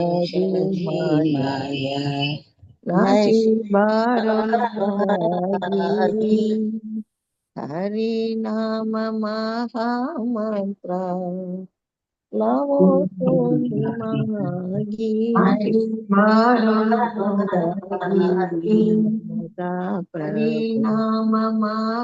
माया नाची बारोगी हरि नाम महामंत्र लवो तुनि मागी हरि नाम महामंत्र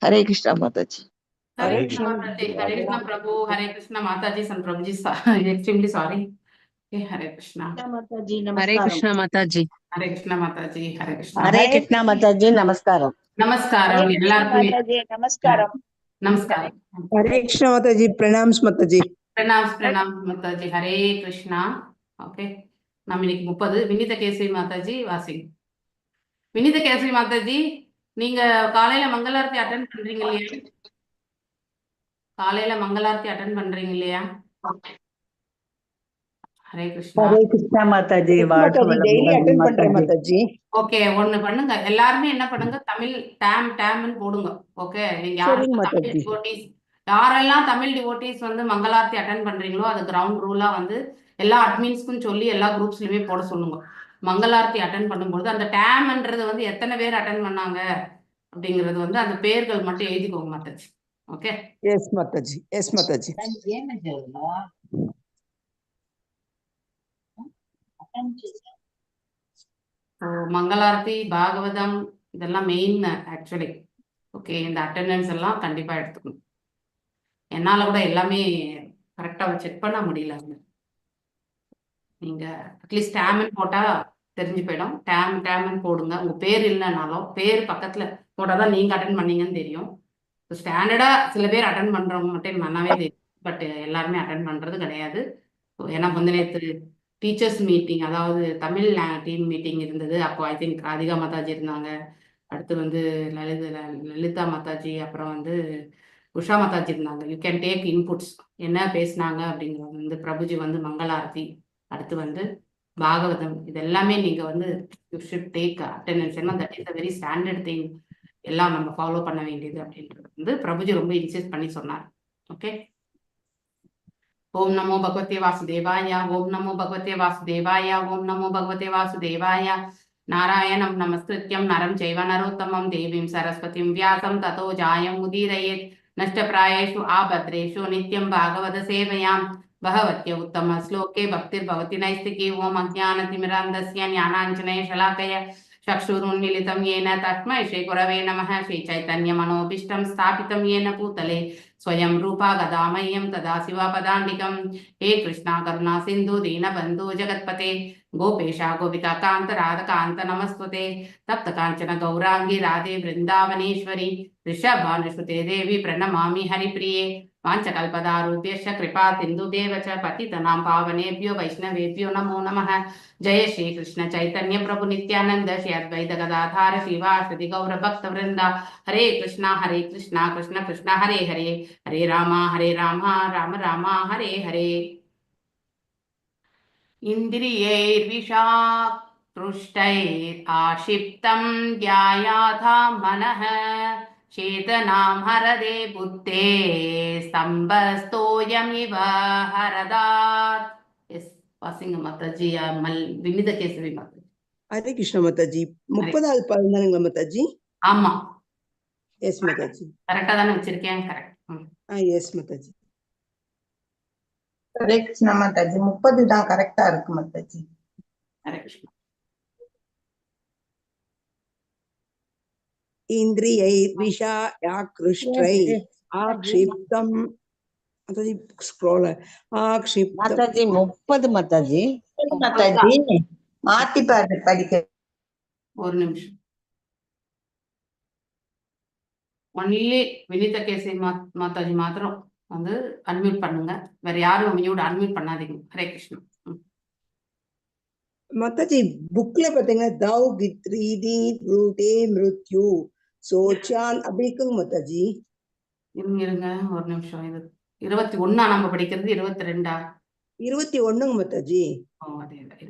हरे कृष्णा माता जी। हरे कृष्णा प्रभु, हरे कृष्णा माता जी, सन प्रभु जी एक्सट्रीमली सॉरी। हरे कृष्णा माता जी, हरे कृष्णा माता जी, हरे कृष्णा माता जी, हरे कृष्णा हरे कृष्णा माता जी। नमस्कारम नमस्कारम எல்லாருக்கும் नमस्कारम नमस्कारम। हरे कृष्ण माता जी, प्रणाम माता जी। प्रणाम माता जी, हरे कृष्णा। ओके, நம்ம இன்னைக்கு 30 வினித கேசரி மாதா ஜி வாசிங்க. வினித கேசரி மாதா ஜி, நீங்க காலையில மங்களாரத்தி அட்டெண்ட் பண்றீங்க இல்லையா? காலையில மங்களாரத்தி அட்டெண்ட் பண்றீங்க இல்லையா? हरे कृष्णा माता जी। डेली अटेंड பண்றேன் மாதா ஜி। ஓகே, ஒண்ணு பண்ணுங்க, எல்லாருமே என்ன பண்ணுங்க, தமிழ் டேம்னு போடுங்க. ஓகே, நீங்க யாரும் தமிழ் டிவோட்டிஸ் யாரெல்லாம் தமிழ் டிவோட்டிஸ் வந்து மங்களாரத்தி அட்டெண்ட் பண்றீங்களோ அது கிரவுண்ட் ரூலா வந்து எல்லா அட்மின்ஸ்க்கும் சொல்லி எல்லா குரூப்ஸ்லயுமே போட சொல்லுங்க. மங்களாரத்தி அட்டெண்ட் பண்ணும்போது அந்த டேம்ன்றது வந்து எத்தனை பேர் அட்டெண்ட் பண்ணாங்க அப்படிங்கிறது வந்து அந்த பேர்கள் மட்டும் எழுதிக்கோங்க Mataji. Okay, yes Mataji, yes Mataji. மங்களாரத்தி பாகவதம் இதெல்லாம் மெயின் ஆக்சுவலி. ஓகே, இந்த அட்டெண்டன்ஸ் எல்லாம் கண்டிப்பா எடுத்துக்கணும். என்னால கூட எல்லாமே கரெக்டா செக் பண்ண முடியல. நீங்க அட்லீஸ்ட் டேம்னு போட்டா தெரிஞ்சு போயிடும். டேம்னு போடுங்க. உங்க பேர் இல்லைனாலும் பேர் பக்கத்துல போட்டாதான் நீங்க அட்டன் பண்ணீங்கன்னு தெரியும். ஸ்டாண்டர்டா சில பேர் அட்டன் பண்றவங்க மட்டும் நல்லாவே தெரியும், பட் எல்லாருமே அட்டன் பண்றது கிடையாது. ஏன்னா நேற்று டீச்சர்ஸ் மீட்டிங், அதாவது தமிழ் டீம் மீட்டிங் இருந்தது. அப்போ ஐ திங்க் ராதிகா மாதாஜி இருந்தாங்க, அடுத்து வந்து லலிதா மாதாஜி, அப்புறம் வந்து உஷா மாதாஜி இருந்தாங்க. யூ கேன் டேக் இன்புட்ஸ், என்ன பேசினாங்க அப்படிங்கிறது வந்து பிரபுஜி வந்து மங்களாரதி, அடுத்து வந்து பாகவதம், இது எல்லாமே நீங்க வந்து யூ ஷுட் டேக் அட்டெண்டன்ஸ். ஏன்னா that is a very standard thing, எல்லாம் நம்ம ஃபாலோ பண்ண வேண்டியது அப்படின்றது வந்து பிரபுஜி ரொம்ப இன்சிஸ்ட் பண்ணி சொன்னார். ஓகே, ओम नमो भगवते वासुदेवाय, ओम नमो भगवते वासुदेवाय, ओम नमो भगवते वासुदेवाय। नारायणं नमस्कृत्यं नरं चैव नरोत्तमं देवीं सरस्वतीं व्यासं ततो जायमुदीरयेत्। नष्टप्रायेषु आभद्रेषु नित्यं भागवत सेवयां भगवत्य उत्तम श्लोके भक्तिर्भवति नैस्तिकी। ओम अज्ञानतिमिरान्धस्य ज्ञानाञ्जनय शलाकय चक्षुरुन्मीलितं येन तस्मै श्रीगुरवे नमः। श्रीचैतन्यमनोभीष्टं स्थापितं येन भूतले स्वयं रूपा गदामह्यं तदा शिवपदान्तिकं। हे कृष्णा करुणा सिन्धु दीनबन्धु जगत्पते गोपेशा गोपिका कान्त राधकान्त नमस्ते। तप्त काञ्चन गौरांगी राधे वृन्दावनेश्वरी ऋषभानुसुते देवी प्रणमामि हरिप्रिये। वाञ्छकल्पदारुभ्यश्च कृपा सिन्धुदेव च पतितनां पावनेभ्यो वैष्णवेभ्यो नमो नमः। जय श्री कृष्ण चैतन्य प्रभु नित्यानंद श्री अद्वैत गदाधार श्रीवासदि गौर भक्त वृंदा। हरे कृष्णा कृष्ण कृष्ण हरे हरे, हरे राम राम राम हरे हरे। इन्द्रियैर्विषाकृष्टैराशिप्तं ध्यायाथा मनः चेतनां हरदे बुद्धे स्तम्भस्तोयमिव हरदात्। வாசிங்க மாதாஜி, வினித கேசரி மாதாஜி. ஹரே கிருஷ்ண மாதாஜி. 30வது பாடல் தானுங்களா மாதாஜி? ஆமா, எஸ் மாதாஜி. கரெக்டா தானே வச்சிருக்கேன்? கரெக்ட். எஸ் மாதாஜி. ஹரே கிருஷ்ண மாதாஜி, 30 தான் கரெக்டா இருக்கு மாதாஜி. ஹரே கிருஷ்ணா. இந்திரியைர்விஷயாக்ருஷ்டை ஆக்ஷிப்தம் மாதாஜி, ஸ்க்ரோல் ஆக்ஷிப்தம் மாதாஜி 30 மாதாஜி. மாதாஜி மாத்தி படிக்க ஒரு நிமிஷம். ஒன்லி வினித கேசரி மாதாஜி மாத்திரம் வந்து அன்மியூட் பண்ணுங்க, வேற யாரும் அன்மியூட் பண்ணாதீங்க. ஹரே கிருஷ்ணா. மாதாஜி புக்ல பாத்தீங்கன்னா தௌ கித்ரீதி ப்ரூதே மிருத்யு சோச்சான் அப்படி இருக்குங்க மாதாஜி. இருங்க ஒரு நிமிஷம். இது 21 நம்ம படிக்கிறது 22. 21ங்க மாதாஜி. அதே இருக்கு.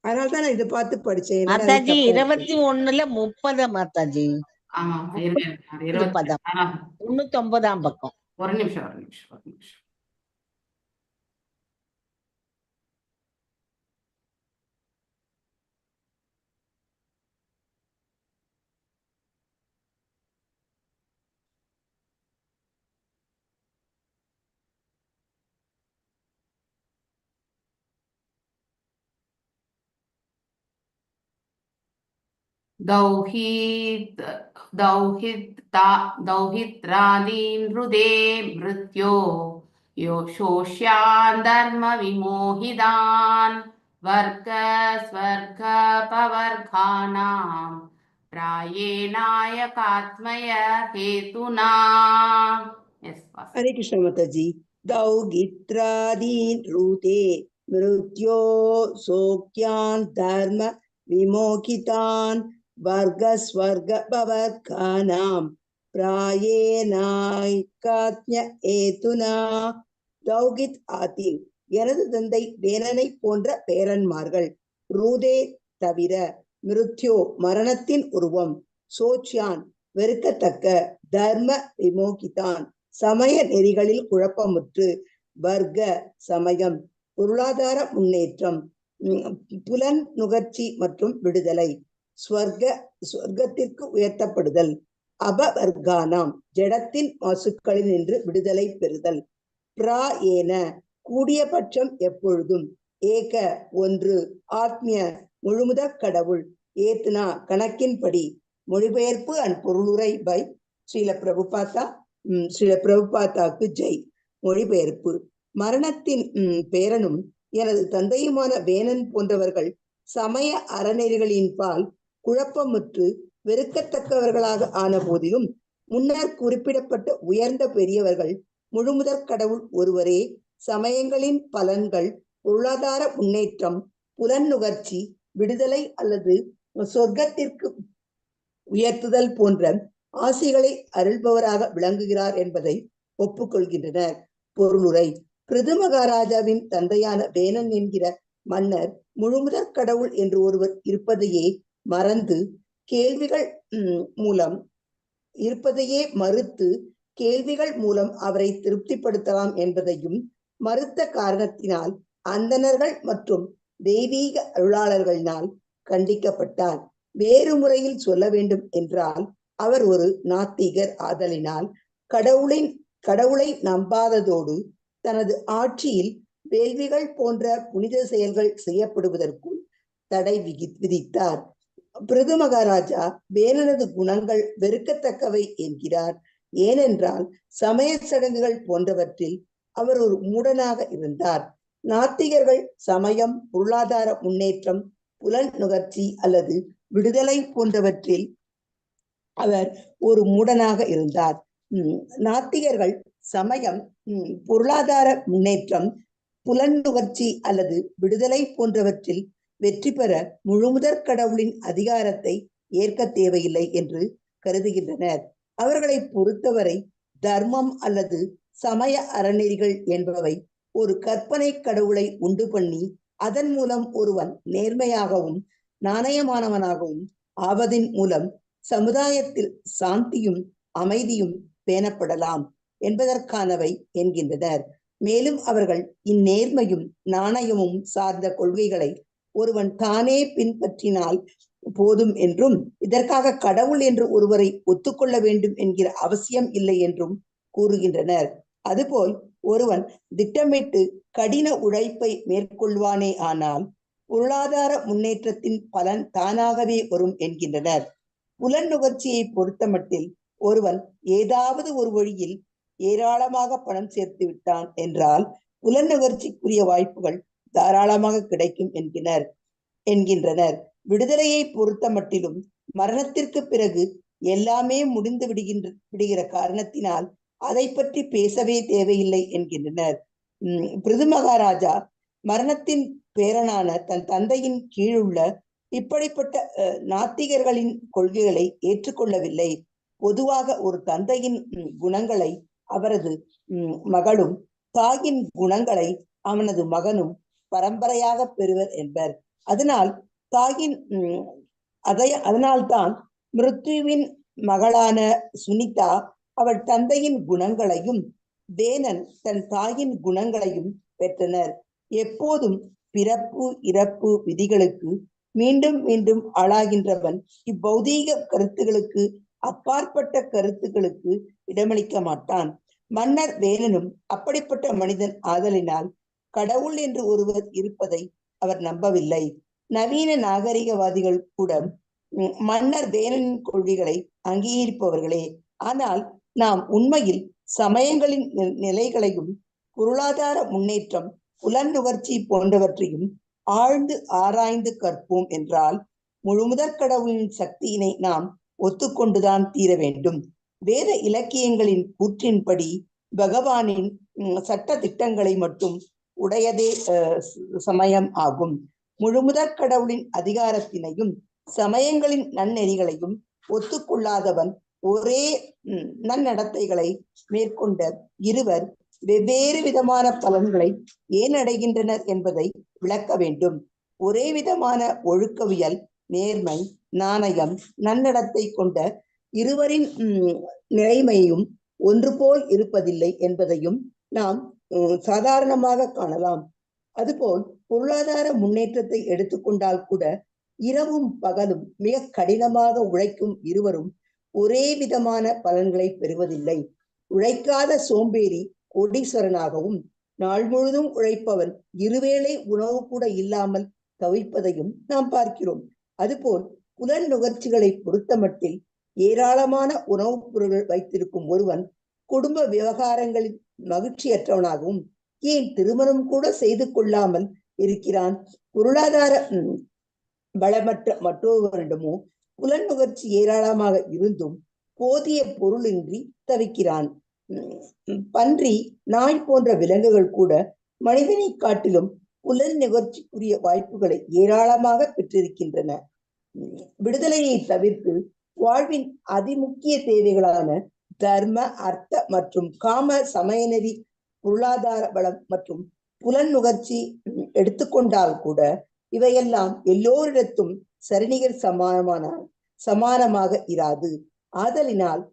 அதனாலதான் நான் இதை பார்த்து படிச்சேன். மாதாஜி 21ல 30 மாதாஜி. ஆமா இருங்க அது 20 பதம் 99ஆம் பக்கம். ஒரு நிமிஷம். दौहित्रादीन् हृदे मृत्यो यो शोष्यान् धर्म विमोहितान् वर्ग स्वर्ग पवर्गानां प्रायेणायकात्मय हेतुना. हरे कृष्ण माताजी. दौगित्रादीन् रूते मृत्यो सोक्यान् धर्म विमोहितान् वर्ग स्वर्ग भवर्गानां प्रायेणायकात्म्य हेतुना. தௌகித் ஆதீன் எனது தந்தை வேலனை போன்ற பேரன்மார்கள், ரூதே தவிர, மிருத்யோ மரணத்தின் உருவம், சோச்சியான் வெறுக்கத்தக்க, தர்ம விமோகிதான் சமய நெறிகளில் குழப்பமுற்று, வர்க்க சமயம் பொருளாதார முன்னேற்றம், புலன் நுகர்ச்சி மற்றும் விடுதலை, ஸ்வர்க்கத்திற்கு உயர்த்தப்படுதல், அபவர்கானாம் ஜடத்தின் மாசுக்களில் நின்று விடுதலை பெறுதல், பிரா ஏன கூடியபட்சம் எப்பொழுதும், ஏக ஒன்று, ஆத்மிய முழுமுதற் கடவுள், ஏத்னா கணக்கின்படி. மொழிபெயர்ப்பு அண்ட் பொருளுரை பை ஸ்ரீல பிரபுபாதா. ஸ்ரீல பிரபுபாதாக்கு ஜெய். மொழிபெயர்ப்பு. மரணத்தின் பேரனும் எனது தந்தையுமான வேணன் போன்றவர்கள் சமய அறநெறிகளின் பால் குழப்பமுற்று வெறுக்கத்தக்கவர்களாக ஆன போதிலும், முன்னர் குறிப்பிடப்பட்ட உயர்ந்த பெரியவர்கள் முழுமுதற் கடவுள் ஒருவரே, சமயங்களின் பலன்கள், பொருளாதார முன்னேற்றம், புலன் நுகர்ச்சி, விடுதலை அல்லது சொர்க்கத்திற்கு உயர்த்துதல் போன்ற ஆசைகளை அருள்பவராக விளங்குகிறார் என்பதை ஒப்புக்கொள்கின்றனர். பொருளுரை. பிருது மகாராஜாவின் தந்தையான வேணன் என்கிற மன்னர் முழுமுதற் கடவுள் என்று ஒருவர் இருப்பதையே மறுத்து கேள்விகள் மூலம் அவரை திருப்திப்படுத்தலாம் என்பதையும் மறுத்த காரணத்தினால் அந்தணர்கள் மற்றும் தெய்வீக அருளாளர்களினால் கண்டிக்கப்பட்டார். வேறு முறையில் சொல்ல வேண்டும் என்றால், அவர் ஒரு நாத்திகர் ஆதலினால் கடவுளை நம்பாததோடு தனது ஆட்சியில் வேள்விகள் போன்ற புனித செயல்கள் செய்யப்படுவதற்கும் தடை விதித்தார். பிருது மகாராஜா வேலனது குணங்கள் வெறுக்கத்தக்கவை என்கிறார். ஏனென்றால் சமய சடங்குகள் போன்றவற்றில் அவர் ஒரு மூடனாக இருந்தார். நாத்திகர்கள் சமயம், பொருளாதார முன்னேற்றம், புலன் நுகர்ச்சி அல்லது விடுதலை போன்றவற்றில் அவர் ஒரு மூடனாக இருந்தார். நாத்திகர்கள் சமயம், பொருளாதார முன்னேற்றம், புலன் நுகர்ச்சி அல்லது விடுதலை போன்றவற்றில் வெற்றி பெற முழுமுதற் கடவுளின் அதிகாரத்தை ஏற்க தேவையில்லை என்று கருதுகின்றனர். அவர்களை பொறுத்தவரை தர்மம் அல்லது சமய அறநெறிகள் என்பவை ஒரு கற்பனை கடவுளை உண்டு பண்ணி அதன் மூலம் ஒருவன் நேர்மையாகவும் நாணயமானவனாகவும் ஆவதின் மூலம் சமுதாயத்தில் சாந்தியும் அமைதியும் பேணப்படலாம் என்பதற்கானவை என்கின்றனர். மேலும் அவர்கள் இந்நேர்மையும் நாணயமும் சார்ந்த கொள்கைகளை ஒருவன் தானே பின்பற்றினால் போதும் என்றும், இதற்காக கடவுள் என்று ஒருவரை ஒத்துக்கொள்ள வேண்டும் என்கிற அவசியம் இல்லை என்றும் கூறுகின்றனர். அதுபோல் ஒருவன் திட்டமிட்டு கடின உழைப்பை மேற்கொள்வானே ஆனால் பொருளாதார முன்னேற்றத்தின் பலன் தானாகவே வரும் என்கின்றனர். புலன் நுகர்ச்சியை பொறுத்தமட்டில் ஒருவன் ஏதாவது ஒரு வழியில் ஏராளமாக பணம் சேர்த்து விட்டான் என்றால் புலன் நுகர்ச்சிக்குரிய வாய்ப்புகள் தாராளமாக கிடைக்கும் என்கின்றனர். விடுதலையை பொறுத்த மட்டிலும் மரணத்திற்கு பிறகு எல்லாமே முடிந்து விடுகிற காரணத்தினால் அதை பற்றி பேசவே தேவையில்லை என்கின்றனர். பிருது மகாராஜா மரணத்தின் பேரனான தன் தந்தையின் கீழுள்ள இப்படிப்பட்ட நாத்திகர்களின் கொள்கைகளை ஏற்றுக்கொள்ளவில்லை. பொதுவாக ஒரு தந்தையின் குணங்களை அவரது மகளும், தாயின் குணங்களை அவனது மகனும் பரம்பரையாக பெறுவர் என்பர். அதனால் தாயின் அதனால்தான் மிருத்யுவின் மகளான சுனிதா அவள் தந்தையின் குணங்களையும் வேணன் தன் தாயின் குணங்களையும் பெற்றனர். எப்போதும் பிறப்பு இறப்பு விதிகளுக்கு மீண்டும் மீண்டும் ஆளாகின்றவன் இப்பௌதீக கருத்துகளுக்கு அப்பாற்பட்ட கருத்துக்களுக்கு இடமளிக்க மாட்டான். மன்னர் வேணனும் அப்படிப்பட்ட மனிதன் ஆதலினால் கடவுள் என்று ஒருவர் இருப்பதை அவர் நம்பவில்லை. நவீன நாகரிகவாதிகள் கூட மன்னர் வேணனின் கொள்கைகளை அங்கீகரிப்பவர்களே. ஆனால் நாம் உண்மையில் சமயங்களின் நிலைகளையும் பொருளாதார முன்னேற்றம் புலன்நுகர்ச்சி போன்றவற்றையும் ஆழ்ந்து ஆராய்ந்து கற்போம் என்றால் முழுமுதற் கடவுளின் சக்தியினை நாம் ஒத்துக்கொண்டுதான் தீர வேண்டும். வேத இலக்கியங்களின் கூற்றின்படி பகவானின் சட்ட திட்டங்களை மட்டும் உடையதே சமயம் ஆகும். முழுமுதற் கடவுளின் அதிகாரத்தினையும் சமயங்களின் நன்னெறிகளையும் ஒத்துக்கொள்ளாதவன் ஒரே நன்னடத்தைகளை மேற்கொண்ட இருவர் வெவ்வேறு விதமான பலன்களை ஏன் அடைகின்றனர் என்பதை விளக்க வேண்டும். ஒரே விதமான ஒழுக்கவியல், நேர்மை, நாணயம், நன்னடத்தை கொண்ட இருவரின் நிலைமையும் ஒன்று போல் இருப்பதில்லை என்பதையும் நாம் சாதாரணமாக காணலாம். அதுபோல் பொருளாதார முன்னேற்றத்தை எடுத்துக்கொண்டால் கூட இரவும் பகலும் மிக கடினமாக உழைக்கும் இருவரும் ஒரே விதமான பலன்களை பெறுவதில்லை. உழைக்காத சோம்பேறி கோடீஸ்வரனாகவும் நாள் முழுதும் உழைப்பவன் இருவேளை உணவு கூட இல்லாமல் தவிப்பதையும் நாம் பார்க்கிறோம். அதுபோல் புலன் நுகர்ச்சிகளை பொறுத்தமட்டில் ஏராளமான உணவுப் பொருட்கள் வைத்திருக்கும் ஒருவன் குடும்ப விவகாரங்களில் மகிழ்ச்சியற்றவனாகவும் ஏன் திருமணம் கூட செய்து கொள்ளாமல் இருக்கிறான். பொருளாதார பலமற்ற மற்றொருவரிடமோ புலன் நுகர்ச்சி ஏராளமாக இருந்தும் போதிய பொருளின்றி தவிக்கிறான். பன்றி, நாய் போன்ற விலங்குகள் கூட மனிதனை காட்டிலும் புலன் நுகர்ச்சிக்குரிய வாய்ப்புகளை ஏராளமாக பெற்றிருக்கின்றன. விடுதலையை தவிர்த்து வாழ்வின் அதிமுக்கிய தேவைகளான தர்ம, அர்த்த மற்றும் காம, சமயநெறி, பொருளாதார பலம் மற்றும் புலன் நுகர்ச்சி எடுத்துக்கொண்டால் கூட இவையெல்லாம் எல்லோரிடத்தும் சரிநிகர் சமானமாக இராது. அதனால்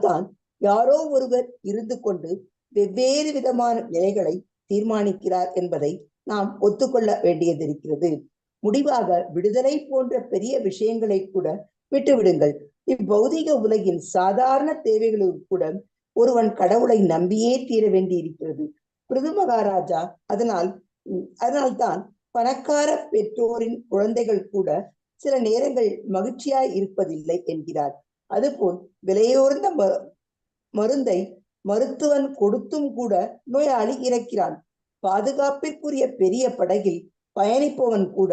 தான் யாரோ ஒருவர் இருந்து கொண்டு வெவ்வேறு விதமான நிலைகளை தீர்மானிக்கிறார் என்பதை நாம் ஒத்துக்கொள்ள வேண்டியதிருக்கிறது. முடிவாக விடுதலை போன்ற பெரிய விஷயங்களை கூட விட்டுவிடுங்கள். இப்பௌதிக உலகின் சாதாரண தேவைகளுக்கு கூட ஒருவன் கடவுளை நம்பியே தீர வேண்டியிருக்கிறது. பிருது மகாராஜா அதனால்தான் பணக்கார பெற்றோரின் குழந்தைகள் கூட சில நேரங்கள் மகிழ்ச்சியாய் இருப்பதில்லை என்கிறார். அதுபோல் விலையோர்ந்த மருந்தை மருத்துவன் கொடுத்தும் கூட நோயாளி இறக்கிறான். பாதுகாப்பிற்குரிய பெரிய படகில் பயணிப்பவன் கூட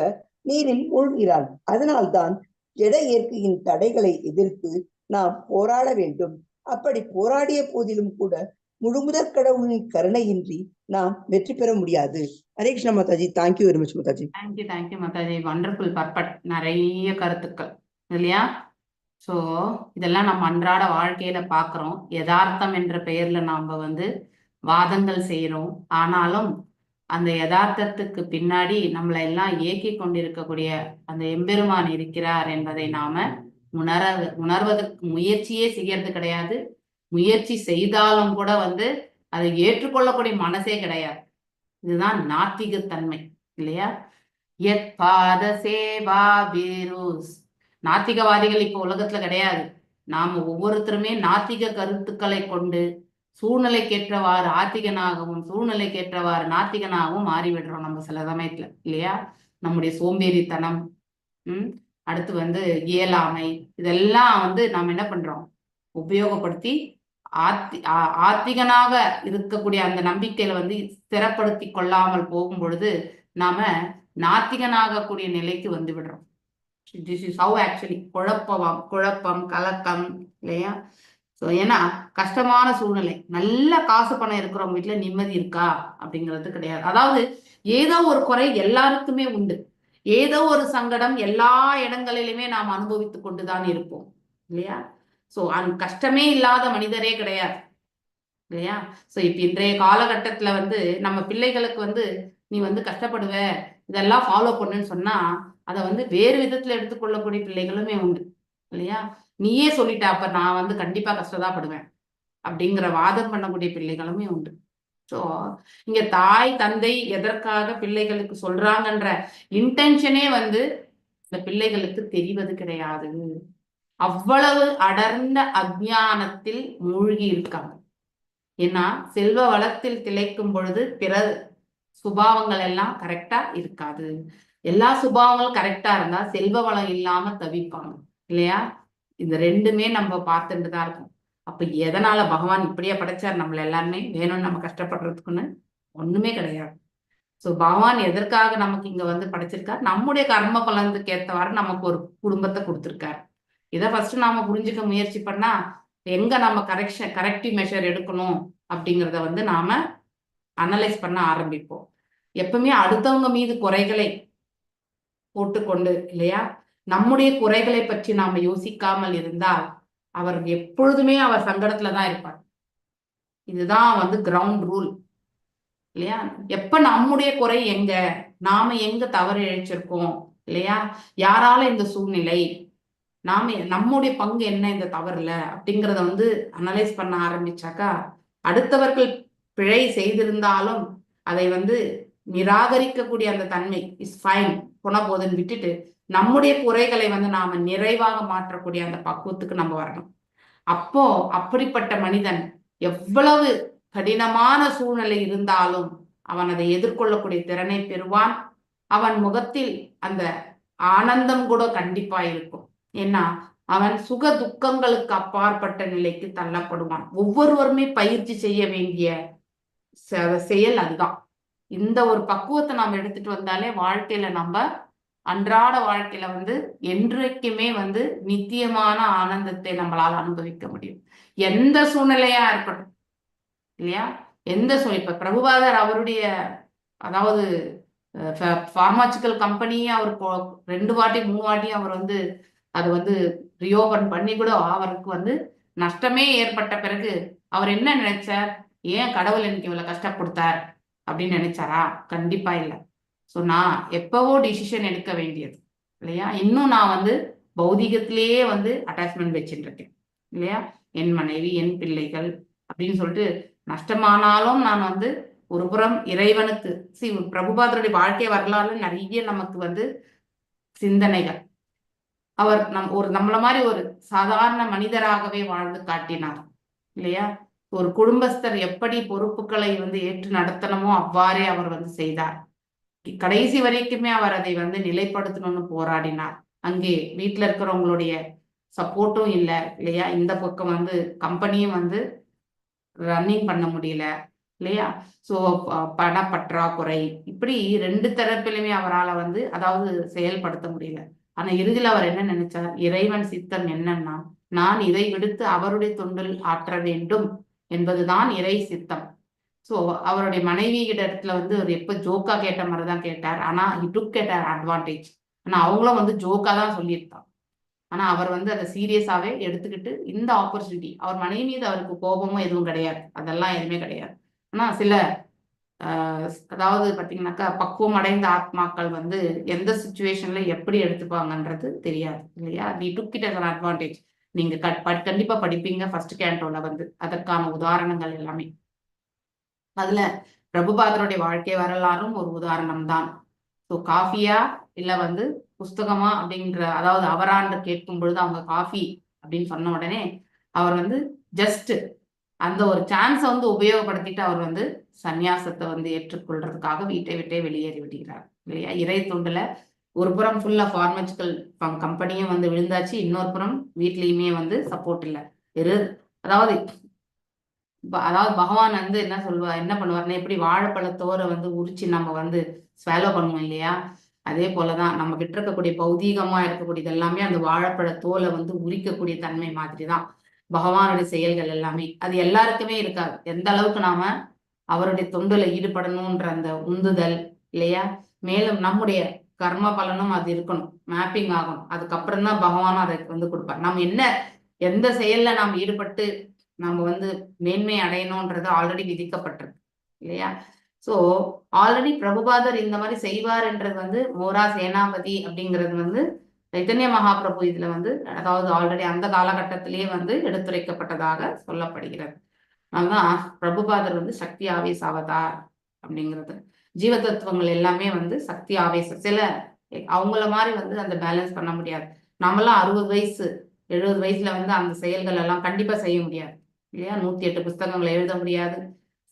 நீரில் மூழ்கிறான். அதனால்தான் ஜட இயற்கையின் தடைகளை எதிர்த்து நாம் போராட வேண்டும். அப்படி போராடிய போதிலும் கூட முழுமுதற் கடவுளின் கருணையின்றி நாம் வெற்றி பெற முடியாது. Hare Krishna Mataji. Thank you very much Mataji. Thank you Mataji. Wonderful, perfect. நிறைய கருத்துக்கள் இல்லையா? ஸோ இதெல்லாம் நம்ம அன்றாட வாழ்க்கையில பார்க்குறோம். யதார்த்தம் என்ற பெயர்ல நாம வாதங்கள் செய்யறோம். ஆனாலும் அந்த யதார்த்தத்துக்கு பின்னாடி நம்மளை எல்லாம் இயக்கி கொண்டிருக்கக்கூடிய அந்த எம்பெருமான் இருக்கிறார் என்பதை நாம உணர்வதற்கு முயற்சியே செய்யறது கிடையாது. முயற்சி செய்தாலும் கூட அதை ஏற்றுக்கொள்ளக்கூடிய மனசே கிடையாது. இதுதான் நாத்திகத்தன்மை இல்லையா? எத் பாத சேவா வீருஸ். நாத்திகவாதிகள் இப்போ உலகத்துல கிடையாது. நாம ஒவ்வொருத்தருமே நாத்திக கருத்துக்களை கொண்டு சூழ்நிலைக்கேற்றவாறு ஆத்திகனாகவும் சூழ்நிலைக்கேற்றவாறு நாத்திகனாகவும் மாறிவிடுறோம் நம்ம சில சமயத்துல இல்லையா? நம்முடைய சோம்பேறித்தனம், அடுத்து இயலாமை, இதெல்லாம் நாம் என்ன பண்றோம்? உபயோகப்படுத்தி ஆத்திகனாக இருக்கக்கூடிய அந்த நம்பிக்கையில ஸ்திரப்படுத்தி கொள்ளாமல் போகும் பொழுது நாம நாத்திகனாகக்கூடிய நிலைக்கு விடுறோம். This is how actually குழப்பம், கலக்கம் இல்லையா? ஸோ ஏன்னா கஷ்டமான சூழ்நிலை, நல்ல காசு பணம் இருக்கிறவங்க வீட்டுல நிம்மதி இருக்கா அப்படிங்கிறது கிடையாது. அதாவது ஏதோ ஒரு குறை எல்லாருக்குமே உண்டு. ஏதோ ஒரு சங்கடம் எல்லா இடங்களிலுமே நாம் அனுபவித்து கொண்டுதான் இருப்போம் இல்லையா? ஸோ கஷ்டமே இல்லாத மனிதரே கிடையாது இல்லையா? ஸோ இப்ப இன்றைய காலகட்டத்துல நம்ம பிள்ளைகளுக்கு நீ கஷ்டப்படுவ, இதெல்லாம் ஃபாலோ பண்ணுன்னு சொன்னா அதை வந்து வேறு விதத்துல எடுத்துக்கொள்ளக்கூடிய பிள்ளைகளுமே உண்டு இல்லையா. நீயே சொல்லிட்ட அப்ப நான் வந்து கண்டிப்பா கஷ்டதாப்படுவேன் அப்படிங்கிற வாதம் பண்ணக்கூடிய பிள்ளைகளுமே உண்டு. ஸோ இங்க தாய் தந்தை எதற்காக பிள்ளைகளுக்கு சொல்றாங்கன்ற இன்டென்ஷனே வந்து இந்த பிள்ளைகளுக்கு தெரிவது கிடையாது. அவ்வளவு அடர்ந்த அஜ்ஞானத்தில் மூழ்கி இருக்காங்க. ஏன்னா செல்வ வளத்தில் திளைக்கும் பொழுது பிற சுபாவங்கள் எல்லாம் கரெக்டா இருக்காது. எல்லா சுபாவங்களும் கரெக்டா இருந்தா செல்வ வளம் இல்லாம தவிப்பாங்க இல்லையா. இந்த ரெண்டுமே நம்ம பார்த்துட்டு தான் இருக்கோம். அப்ப எதனால பகவான் இப்படியே படைச்சார் நம்மள எல்லாருமே வேணும்னு நம்ம கஷ்டப்படுறதுக்குன்னு ஒண்ணுமே கிடையாது. சோ பகவான் எதற்காக நமக்கு இங்க வந்து படைச்சிருக்காரு, நம்முடைய கர்ம பலனுக்கு ஏற்றவாறு நமக்கு ஒரு குடும்பத்தை கொடுத்திருக்காரு. இதை ஃபர்ஸ்ட் நாம புரிஞ்சுக்க முயற்சி பண்ணா எங்க நம்ம கரெக்டிவ் மெஷர் எடுக்கணும் அப்படிங்கிறத வந்து நாம அனலைஸ் பண்ண ஆரம்பிப்போம். எப்பவுமே அடுத்தவங்க மீது குறைகளை போட்டுக்கொண்டு இல்லையா, நம்முடைய குறைகளை பற்றி நாம யோசிக்காமல் இருந்தால் அவர் எப்பொழுதுமே அவர் சங்கடத்துலதான் இருப்பார். இதுதான் வந்து கிரவுண்ட் ரூல் இல்லையா. எப்ப நம்முடைய குறை எங்க, நாம எங்க தவறு இழைச்சிருக்கோம் இல்லையா, யாரால இந்த சூழ்நிலை, நம்முடைய பங்கு என்ன இந்த தவறுல அப்படிங்கிறத வந்து அனலைஸ் பண்ண ஆரம்பிச்சாக்கா அடுத்தவர்கள் பிழை செய்திருந்தாலும் அதை வந்து நிராகரிக்கக்கூடிய அந்த தன்மை இஸ் ஃபைன் போன போதுன்னு விட்டுட்டு நம்முடைய குறைகளை வந்து நாம நிறைவாக மாற்றக்கூடிய அந்த பக்குவத்துக்கு நம்ம வரணும். அப்போ அப்படிப்பட்ட மனிதன் எவ்வளவு கடினமான சூழ்நிலை இருந்தாலும் அவன் அதை எதிர்கொள்ளக்கூடிய திறனை பெறுவான். அவன் முகத்தில் அந்த ஆனந்தம் கூட கண்டிப்பா இருக்கும். ஏன்னா அவன் சுக துக்கங்களுக்கு அப்பாற்பட்ட நிலைக்கு தள்ளப்படுவான். ஒவ்வொருவருமே பயிற்சி செய்ய வேண்டிய செயல் அதுதான். இந்த ஒரு பக்குவத்தை நாம் எடுத்துட்டு வந்தாலே வாழ்க்கையில நம்ம அன்றாட வாழ்க்கையில வந்து என்றைக்குமே வந்து நித்தியமான ஆனந்தத்தை நம்மளால அனுபவிக்க முடியும். எந்த சூழ்நிலையா இருக்கட்டும் இல்லையா. எந்த சூழ்நிலை இப்ப பிரபுபாதர் அவருடைய அதாவது பார்மாசிக்கல் கம்பெனியே அவர் 2 வாட்டி 3 வாட்டி அவர் வந்து அது வந்து ரியோபன் பண்ணி கூட அவருக்கு வந்து நஷ்டமே ஏற்பட்ட பிறகு அவர் என்ன நினைச்சார், ஏன் கடவுள் எனக்கு இவ்வளவு கஷ்டப்படுத்தார் அப்படின்னு நினைச்சாரா? கண்டிப்பா இல்லை. ஸோ நான் எப்பவோ டிசிஷன் எடுக்க வேண்டியது இல்லையா. இன்னும் நான் வந்து பௌதிகத்திலேயே வந்து அட்டாச்மெண்ட் வச்சுட்டு இருக்கேன் இல்லையா. என் மனைவி என் பிள்ளைகள் அப்படின்னு சொல்லிட்டு நஷ்டமானாலும் நான் வந்து ஒரு புறம் இறைவனுக்கு பிரபுபாதருடைய வாழ்க்கை வரலாறு நிறைய நமக்கு வந்து சிந்தனைகள். அவர் நம்மள மாதிரி ஒரு சாதாரண மனிதராகவே வாழ்ந்து காட்டினார் இல்லையா. ஒரு குடும்பஸ்தர் எப்படி பொறுப்புகளை வந்து ஏற்று நடத்தணுமோ அவ்வாறே அவர் வந்து செய்தார். கடைசி வரைக்குமே அவர் அதை வந்து நிலைப்படுத்தணும்னு போராடினார். அங்கே வீட்டுல இருக்கிறவங்களுடைய சப்போர்ட்டும் இல்லை இல்லையா. இந்த பக்கம் வந்து கம்பெனியும் வந்து ரன்னிங் பண்ண முடியல இல்லையா. ஸோ பணப்பற்றாக்குறை, இப்படி 2 தரப்பிலுமே அவரால் வந்து அதாவது செயல்படுத்த முடியல. ஆனா இறுதியில் அவர் என்ன நினைச்சார், இறைவன் சித்தம் என்னன்னா நான் இதை விடுத்து அவருடைய தொண்டில் ஆற்ற வேண்டும் என்பதுதான் இறை சித்தம். ஸோ அவருடைய மனைவி இடத்துல வந்து அவர் எப்போ ஜோக்கா கேட்ட மாதிரிதான் கேட்டார். ஆனா கேட்டார் அட்வான்டேஜ். ஆனா அவங்களும் வந்து ஜோக்கா தான் சொல்லியிருக்காங்க. ஆனா அவர் வந்து அதை சீரியஸாவே எடுத்துக்கிட்டு இந்த ஆப்பர்ச்சுனிட்டி, அவர் மனைவி மீது அவருக்கு கோபமும் எதுவும் கிடையாது, அதெல்லாம் எதுவுமே கிடையாது. ஆனா சில அதாவது பாத்தீங்கன்னாக்கா பக்குவம் அடைந்த ஆத்மாக்கள் வந்து எந்த சுச்சுவேஷன்ல எப்படி எடுத்துப்பாங்கன்றது தெரியாது இல்லையா. We took it as an advantage. நீங்க கண்டிப்பா படிப்பீங்க ஃபர்ஸ்ட் கேண்டோல வந்து அதற்கான உதாரணங்கள் எல்லாமே. அதுல பிரபுபாதருடைய வாழ்க்கை வரலாறும் ஒரு உதாரணம் தான். ஸோ காஃபியா இல்ல வந்து புஸ்தகமா அப்படின்ற, அதாவது அவராண்டு கேட்கும் பொழுது அவங்க காஃபி அப்படின்னு சொன்ன உடனே அவர் வந்து ஜஸ்ட் அந்த ஒரு சான்ஸை வந்து உபயோகப்படுத்திட்டு அவர் வந்து சந்நியாசத்தை வந்து ஏற்றுக்கொள்றதுக்காக வீட்டை விட்டே வெளியேறி விடுகிறார் இல்லையா. இறை தொண்டுல ஒரு புறம் ஃபுல்லா ஃபார்மசிக்கல் கம்பெனியும் வந்து விழுந்தாச்சு, இன்னொரு புறம் வீட்லயுமே வந்து சப்போர்ட் இல்லை. அதாவது பகவான் வந்து என்ன பண்ணுவாருன்னா, எப்படி வாழைப்பழத்தோரை வந்து உரிச்சு நம்ம வந்து ஸ்வாலோ பண்ணுவோம் இல்லையா, அதே போலதான் நம்ம கிட்ட இருக்கக்கூடிய பௌதீகமா இருக்கக்கூடியது எல்லாமே அந்த வாழைப்பழத்தோலை வந்து உரிக்கக்கூடிய தன்மை மாதிரிதான் பகவானுடைய செயல்கள் எல்லாமே. அது எல்லாருக்குமே இருக்காது. எந்த அளவுக்கு நாம அவருடைய தொண்டுல ஈடுபடணும்ன்ற அந்த உந்துதல் இல்லையா, மேலும் நம்முடைய கர்ம பலனும் அது இருக்கணும், மேப்பிங் ஆகணும். அதுக்கப்புறம் தான் பகவானும் அதை வந்து கொடுப்பார். நம்ம எந்த செயல்ல நாம் ஈடுபட்டு நம்ம வந்து மேன்மை அடையணும்ன்றது ஆல்ரெடி விதிக்கப்பட்டிருக்கு இல்லையா. ஸோ ஆல்ரெடி பிரபுபாதர் இந்த மாதிரி செய்வார்ன்றது வந்து மோரா சேனாபதி அப்படிங்கிறது வந்து சைத்தன்ய மகாபிரபு இதுல வந்து அதாவது ஆல்ரெடி அந்த காலகட்டத்திலேயே வந்து எடுத்துரைக்கப்பட்டதாக சொல்லப்படுகிறது. அதனால்தான் பிரபுபாதர் வந்து சக்தி ஆவேச அவதார் அப்படிங்கிறது. ஜீவ தத்துவங்கள் எல்லாமே வந்து சக்தி ஆவேசம். சில அவங்கள மாதிரி வந்து அந்த பேலன்ஸ் பண்ண முடியாது. நம்மளாம் 60 வயசு 70 வயசுல வந்து அந்த செயல்கள் எல்லாம் கண்டிப்பா செய்ய முடியாது இல்லையா? 108 புஸ்தகங்களை எழுத முடியாது,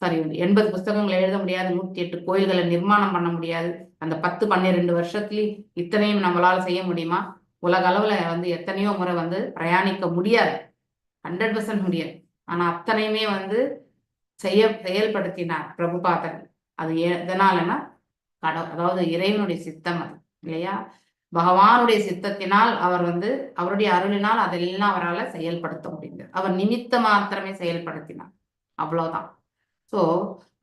சாரி 80 புஸ்தகங்களை எழுத முடியாது, 108 கோயில்களை நிர்மாணம் பண்ண முடியாது. அந்த 10-12 வருஷத்துலயும் இத்தனையும் நம்மளால செய்ய முடியுமா? உலக அளவுல வந்து எத்தனையோ முறை வந்து பிரயாணிக்க முடியாது, 100% முடியாது. ஆனா அத்தனையுமே வந்து செயல்படுத்தினார் பிரபுபாதர். அது எதனாலன்னா அதாவது இறைவனுடைய சித்தம் அது இல்லையா? பகவானுடைய சித்தத்தினால் அவர் வந்து அவருடைய அருளினால் அதெல்லாம் அவரால் செயல்படுத்த முடிந்தது. அவர் நிமித்த மாத்திரமே செயல்படுத்தினார், அவ்வளவுதான். ஸோ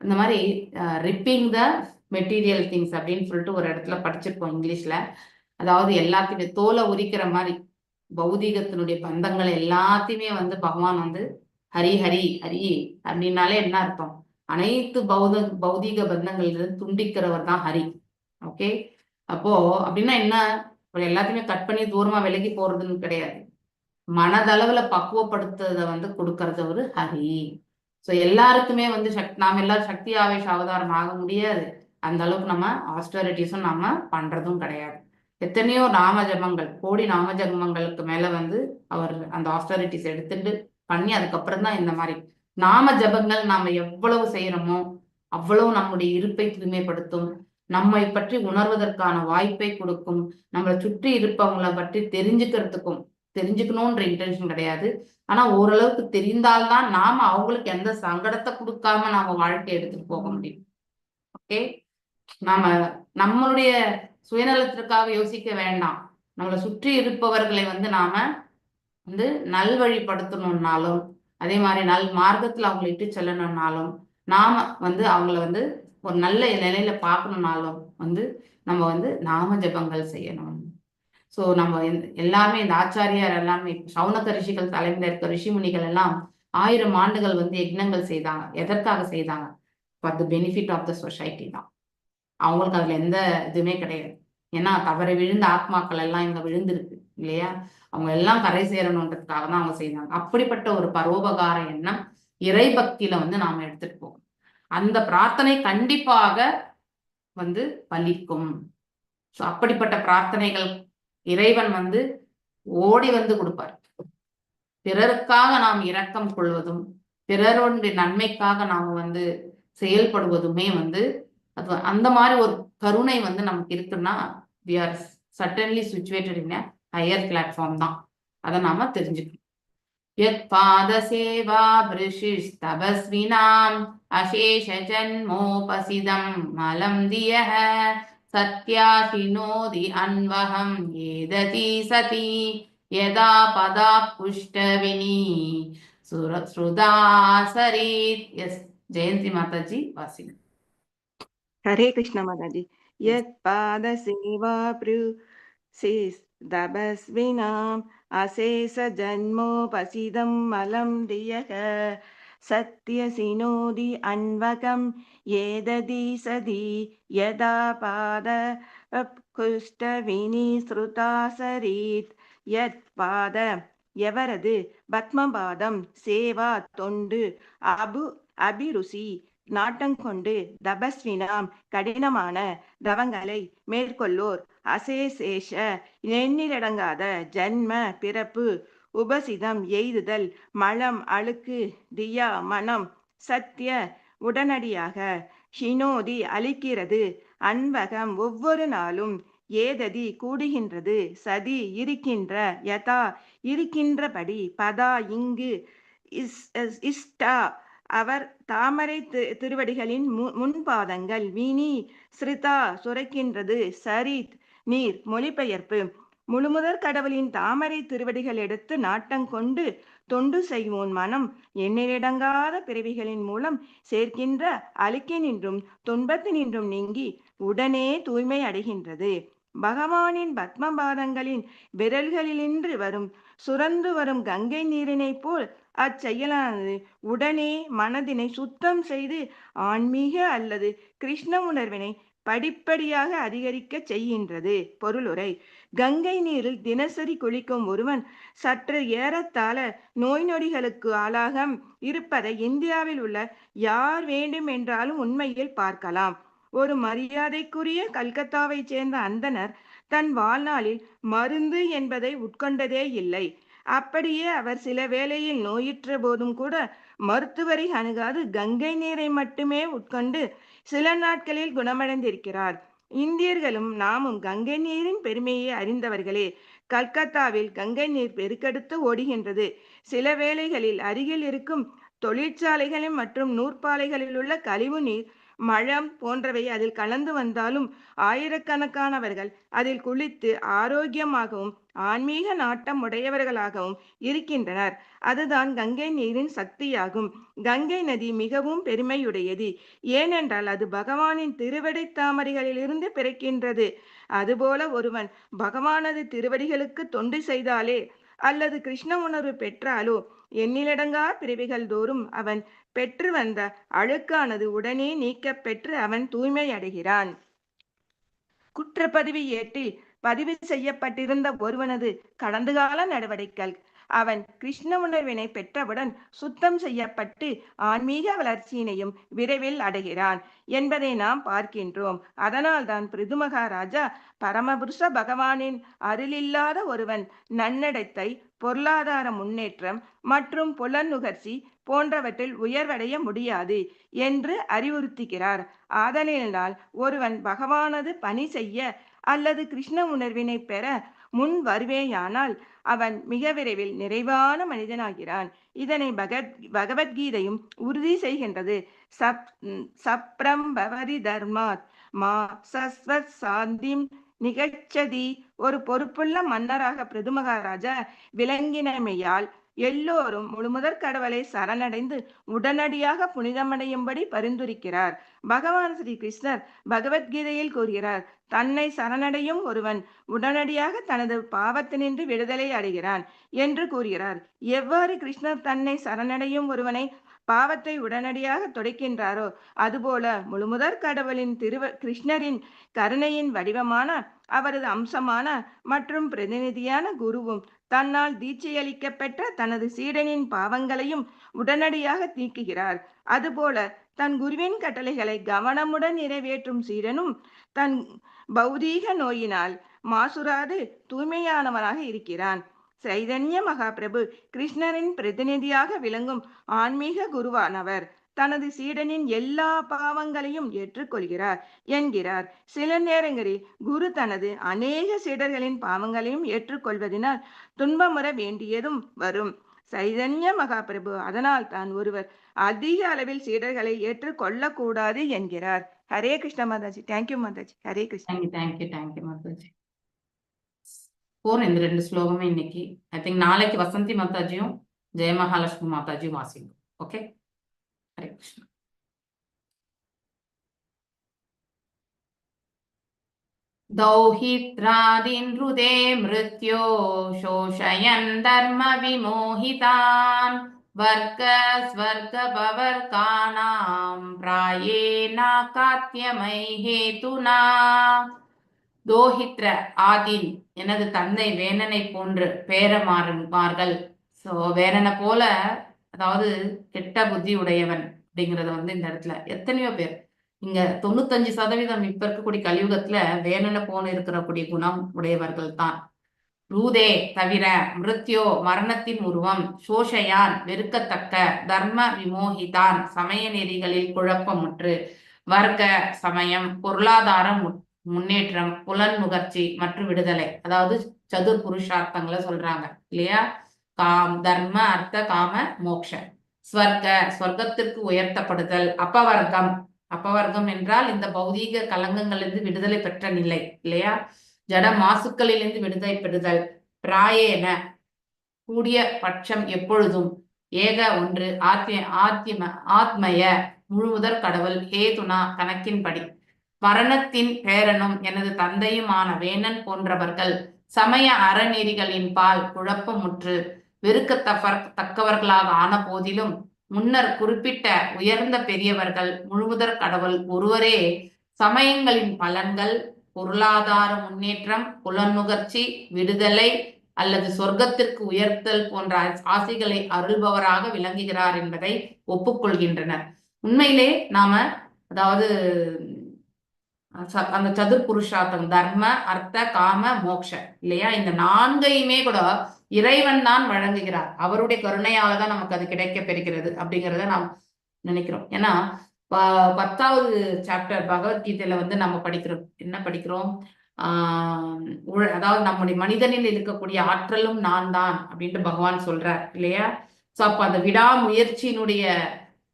இந்த மாதிரி ரிப்பிங் த மெட்டீரியல் திங்ஸ் அப்படின்னு சொல்லிட்டு ஒரு இடத்துல படிச்சிருக்கோம் இங்கிலீஷ்ல. அதாவது எல்லாத்தையுமே தோலை உரிக்கிற மாதிரி பௌதீகத்தினுடைய பந்தங்கள் எல்லாத்தையுமே வந்து பகவான் வந்து ஹரி ஹரி ஹரி அப்படின்னாலே என்ன அர்த்தம்? அனைத்து பௌதீக பந்தங்களிலிருந்து துண்டிக்கிறவர் தான் ஹரி. ஓகே, அப்போ அப்படின்னா என்ன? எல்லாத்தையுமே கட் பண்ணி தூரமா விலகி போறதுன்னு கிடையாது. மனதளவுல பக்குவப்படுத்துறத வந்து கொடுக்கறது ஒரு ஹரி. ஸோ எல்லாருக்குமே வந்து நாம எல்லாரும் சக்தி ஆவேச அவதாரம் ஆக முடியாது. அந்த அளவுக்கு நம்ம ஆஸ்டரிட்டிஸும் நம்ம பண்றதும் கிடையாது. எத்தனையோ நாம ஜபங்கள், கோடி நாம ஜபங்களுக்கு மேல வந்து அவர் அந்த ஆஸ்டரிட்டிஸ் எடுத்துட்டு பண்ணி அதுக்கப்புறம் தான் இந்த மாதிரி நாம ஜபங்கள் நாம எவ்வளவு செய்யறோமோ அவ்வளவு நம்முடைய இருப்பை தூய்மைப்படுத்தும், நம்மை பற்றி உணர்வதற்கான வாய்ப்பை கொடுக்கும், நம்மளை சுற்றி இருப்பவங்களை பற்றி தெரிஞ்சுக்கணும்ன்ற இன்டென்ஷன் கிடையாது. ஆனா ஓரளவுக்கு தெரிந்தால்தான் நாம அவங்களுக்கு எந்த சங்கடத்தை கொடுக்காம நாம வாழ்க்கை எடுத்துட்டு போக முடியும். ஓகே, நாம நம்மளுடைய சுயநலத்திற்காக யோசிக்க வேண்டாம். நம்மளை சுற்றி இருப்பவர்களை வந்து நாம வந்து நல்வழிப்படுத்தணும்னாலும் அதே மாதிரி நல் மார்க்கத்துல அவங்களை இட்டு செல்லணும்னாலும் நாம வந்து அவங்கள வந்து ஒரு நல்ல நிலையில பார்க்கணும்னாலும் வந்து நம்ம வந்து நாம ஜபங்கள் செய்யணும். ஸோ நம்ம எல்லாமே இந்த ஆச்சாரியார் எல்லாமே சவுனக ரிஷிகள் தலைமையில இருக்க ரிஷிமுனிகள் எல்லாம் 1000 ஆண்டுகள் வந்து யக்னங்கள் செய்தாங்க. எதற்காக செய்தாங்க? For the benefit of the society தான். அவங்களுக்கு அதுல எந்த இதுவுமே கிடையாது. ஏன்னா தவறை விழுந்த ஆத்மாக்கள் எல்லாம் இங்க விழுந்திருக்கு இல்லையா? அவங்க எல்லாம் கரை சேரணுன்றதுக்காக தான் அவங்க செய்தாங்க. அப்படிப்பட்ட ஒரு பரோபகார எண்ணம் இறை பக்தியில வந்து நாம எடுத்துட்டு போகணும். அந்த பிரார்த்தனை கண்டிப்பாக வந்து பலிக்கும். ஸோ அப்படிப்பட்ட பிரார்த்தனைகள் இறைவன் வந்து ஓடி வந்து கொடுப்பார். பிறருக்காக நாம் இரக்கம் கொள்வதும் பிறருடைய நன்மைக்காக நாம வந்து செயல்படுவதுமே வந்து அது அந்த மாதிரி ஒரு கருணை வந்து நமக்கு இருக்குன்னா we are certainly situated in a higher platform தான். அதை நாம தெரிஞ்சுக்கணும். யத் பாத சேவா பிருஷிஸ்தபஸ்வினாம் அசேஷ ஜன்மோபசிதம் மலம் தியஹ சத்யாஹினோதி அன்வகம் ஏததி சதி யதா பதா புஷ்டவினி ஸ்ருதாசரீத். எஸ், ஜெயந்தி மாதாஜி வாசிங்க. हरे कृष्ण माताजी। यत् पाद सेवा दबस्विनाम् अशेष जन्मोपसिदं मलं दियः सत्य सिनोदि अन्वकं येददि सदि यदा पाद कुष्ठविनी श्रुतासरीत्. यत् पाद எவரது பத்மபாதம் சேவா தொண்டு அபிருசி நாட்டங்கொண்டு தபஸ்வினாம் கடினமான தவங்களை மேற்கொள்ளோர் அசேசேஷ எண்ணிலடங்காத ஜன்ம பிறப்பு உபசிதம் எய்துதல் மலம் அழுக்கு தியா மனம் சத்திய உடனடியாக ஷினோதி அளிக்கிறது அன்வகம் ஒவ்வொரு நாளும் ஏததி கூடுகின்றது சதி இருக்கின்ற யதா இருக்கின்றபடி பதா இங்கு இஷ்டா அவர் தாமரை திருவடிகளின் முன்பாதங்கள் வினி ஸ்ருதா சுரைக்கின்றது சரித் நீர். மொழிபெயர்ப்பு: முழுமுதற் கடவுளின் தாமரை திருவடிகள் எடுத்து நாட்டங்கொண்டு தொண்டு செய்வோன் மனம் எண்ணிலடங்காத பிறவிகளின் மூலம் சேர்க்கின்ற அழுக்கினின்றும் துன்பத்தினின்றும் நீங்கி உடனே தூய்மை அடைகின்றது. பகவானின் பத்மபாதங்களின் விரல்களினின்று சுரந்து வரும் கங்கை நீரினைப் போல் அச்செயலானது உடனே மனதினை சுத்தம் செய்து ஆன்மீக அல்லது கிருஷ்ண உணர்வினை படிப்படியாக அதிகரிக்க செய்கின்றது. பொருளுரை: கங்கை நீரில் தினசரி குளிக்கும் ஒருவன் சற்று ஏறத்தாழ நோய் நொடிகளுக்கு ஆளாக இருப்பதை இந்தியாவில் உள்ள யார் வேண்டும் என்றாலும் உண்மையில் பார்க்கலாம். ஒரு மரியாதைக்குரிய கல்கத்தாவைச் சேர்ந்த அந்தனர் தன் வாழ்நாளில் மருந்து என்பதை உட்கொண்டதே இல்லை. அப்படியே அவர் சில வேளையில் நோயுற்ற போதும் கூட மருத்துவரை அணுகாது கங்கை நீரை மட்டுமே உட்கொண்டு சில நாட்களில் குணமடைந்திருக்கிறார். இந்தியர்களும் நாமும் கங்கை நீரின் பெருமையை அறிந்தவர்களே. கல்கத்தாவில் கங்கை நீர் பெருக்கெடுத்து ஓடுகின்றது. சில வேளைகளில் அருகில் இருக்கும் தொழிற்சாலைகளில் மற்றும் நூற்பாலைகளில் உள்ள கழிவு நீர், மழம் போன்றவை அதில் கலந்து வந்தாலும் ஆயிரக்கணக்கானவர்கள் அதில் குளித்து ஆரோக்கியமாகவும் ஆன்மீக நாட்டம் உடையவர்களாகவும் இருக்கின்றனர். அதுதான் கங்கை நீரின் சக்தியாகும். கங்கை நதி மிகவும் பெருமையுடையது. ஏனென்றால் அது பகவானின் திருவடி தாமரைகளிலிருந்து பிறக்கின்றது. அதுபோல ஒருவன் பகவானது திருவடிகளுக்கு தொண்டு செய்தாலே அல்லது கிருஷ்ண உணர்வு பெற்றாலோ எண்ணிலடங்கா பிறவிகள் தோறும் அவன் பெற்று வந்த அழுக்கானது உடனே நீக்க பெற்று அவன் தூய்மை அடைகிறான். குற்றப்பதிவு ஏட்டில் பதிவு செய்யப்பட்டிருந்த ஒருவனது கடந்த கால நடவடிக்கைகள் அவன் கிருஷ்ண உணர்வினை பெற்றவுடன் சுத்தம் செய்யப்பட்டு ஆன்மீக வளர்ச்சியினையும் விரைவில் அடைகிறான் என்பதை நாம் பார்க்கின்றோம். அதனால்தான் பிருது மகாராஜா பரமபுருஷ பகவானின் அருளில்லாத ஒருவன் நன்னடத்தை, பொருளாதார முன்னேற்றம் மற்றும் புலன்-நுகர்ச்சி போன்றவற்றில் உயர்வடைய முடியாது என்று அறிவுறுத்துகிறார். ஆதலினால் ஒருவன் பகவானது பணி செய்ய அல்லது கிருஷ்ண உணர்வினை பெற முன் வருவேயானால் அவன் மிக விரைவில் நிறைவான மனிதனாகிறான். இதனை பகவத்கீதையும் உறுதி செய்கின்றது. சப்ரம்பவரி தர்மாத் மா சஸ்வத் சாந்திம் நிகழ்ச்சதி. ஒரு பொறுப்புள்ள மன்னராக பிருது மகாராஜா விளங்கினமையால் எல்லோரும் முழுமுதற் கடவுளை சரணடைந்து உடனடியாக புனிதமடையும்படி பரிந்துரைக்கிறார். பகவான் ஸ்ரீ கிருஷ்ணர் பகவத்கீதையில் கூறுகிறார், தன்னை சரணடையும் ஒருவன் உடனடியாக தனது பாவத்தினின்று விடுதலை அடைகிறான் என்று கூறுகிறார். எவ்வாறு கிருஷ்ணர் தன்னை சரணடையும் ஒருவனை பாவத்தை உடனடியாக துடைக்கின்றாரோ அதுபோல முழுமுதற் கடவுளின் கிருஷ்ணரின் கருணையின் வடிவமான அவரது அம்சமான மற்றும் பிரதிநிதியான குருவும் தன்னால் தீட்சையளிக்க பெற்ற தனது சீடனின் பாவங்களையும் உடனடியாக நீக்குகிறார். அதுபோல தன் குருவின் கட்டளைகளை கவனமுடன் நிறைவேற்றும் சீடனும் தன் பௌதீக நோயினால் மாசுராது தூய்மையானவனாக இருக்கிறான். சைதன்ய மகாபிரபு கிருஷ்ணரின் பிரதிநிதியாக விளங்கும் ஆன்மீக குருவானவர் தனது சீடனின் எல்லா பாவங்களையும் ஏற்றுக்கொள்கிறார் என்கிறார். சில நேரங்களில் குரு தனது அநேக சீடர்களின் பாவங்களையும் ஏற்றுக்கொள்வதனால் துன்பமுற வேண்டியதும் வரும். சைதன்ய மகாபிரபு அதனால் தான் ஒருவர் அதிக அளவில் சீடர்களை ஏற்றுக்கொள்ளக்கூடாது என்கிறார். ஹரே கிருஷ்ண மாதாஜி. தேங்க்யூ மாதாஜி. ஹரே கிருஷ்ண. தேங்க்யூ மாதாஜி. இந்த 2 ஸ்லோகமே இன்னைக்கு. ஐ திங்க் நாளைக்கு வசந்தி மாதாஜியும் ஜெய மகாலட்சுமி மாதாஜியும் வாசிக்கும். ஓகே, ஹரே கிருஷ்ண. दौहित्रादीन् हृदे मृत्यो शोषयन् धर्म विमोहितान् वर्ग स्वर्ग भवर्कानां प्रायेण कात्यमै हेतुना. தோஹித்ர ஆதீன், எனது தந்தை வேணனை போன்று பேரமாறுமார்கள். ஸோ வேணனை போல, அதாவது கெட்ட புத்தி உடையவன் அப்படிங்கிறத இந்த இடத்துல எத்தனையோ பேர் இங்க 95% இப்ப இருக்கக்கூடிய கலியுகத்துல வேணனை போன இருக்கக்கூடிய குணம் உடையவர்கள் தான். ரூதே தவிர, மிருத்யோ மரணத்தின் உருவம், சோஷயான் வெறுக்கத்தக்க, தர்ம விமோகிதான் சமய நெறிகளில் குழப்பமுற்று, வர்க்க சமயம், பொருளாதாரம் முன்னேற்றம், புலன் நுகர்ச்சி மற்றும் விடுதலை, அதாவது சதுர் புருஷார்த்தங்களை சொல்றாங்க இல்லையா? தர்ம, அர்த்த, காம, மோக்ஷ. ஸ்வர்க்கத்திற்கு உயர்த்தப்படுதல். அப்பவர்க்கம் என்றால் இந்த பௌதீக கலங்கங்களிலிருந்து விடுதலை பெற்ற நிலை இல்லையா? ஜட மாசுக்களிலிருந்து விடுதலை பெறுதல். பிராயேன கூடிய பட்சம் எப்பொழுதும், ஏக ஒன்று, ஆத்மய முழுமுதற் கடவுள், ஹேதுனா கணக்கின்படி, மரணத்தின் பேரனும் எனது தந்தையுமான வேணன் போன்றவர்கள் சமய அறநெறிகளின் பால் குழப்பமுற்று வெறுக்கத்தக்கவர்களாக ஆன போதிலும் முன்னர் குறிப்பிட்ட உயர்ந்த பெரியவர்கள் முழுமுதற் கடவுள் ஒருவரே சமயங்களின் பலன்கள், பொருளாதார முன்னேற்றம், புலனுகர்ச்சி, விடுதலை அல்லது சொர்க்கத்திற்கு உயர்த்தல் போன்ற ஆசைகளை அருள்பவராக விளங்குகிறார் என்பதை ஒப்புக்கொள்கின்றனர். உண்மையிலே நாம அதாவது அந்த சதுர் புருஷார்த்தம் தர்ம, அர்த்த, காம, மோக்ஷ இல்லையா, இந்த 4ஐயுமே கூட இறைவன் தான் வழங்குகிறார். அவருடைய கருணையால தான் நமக்கு அது கிடைக்க பெறுகிறது அப்படிங்கிறத நாம் நினைக்கிறோம். ஏன்னா 10வது சாப்டர் பகவத்கீதையில வந்து நம்ம படிக்கிறோம், என்ன படிக்கிறோம், அதாவது நம்முடைய மனிதனில் இருக்கக்கூடிய ஆற்றலும் நான் தான் அப்படின்ட்டு பகவான் சொல்றார் இல்லையா. சோ அப்ப அந்த விடாமுயற்சியினுடைய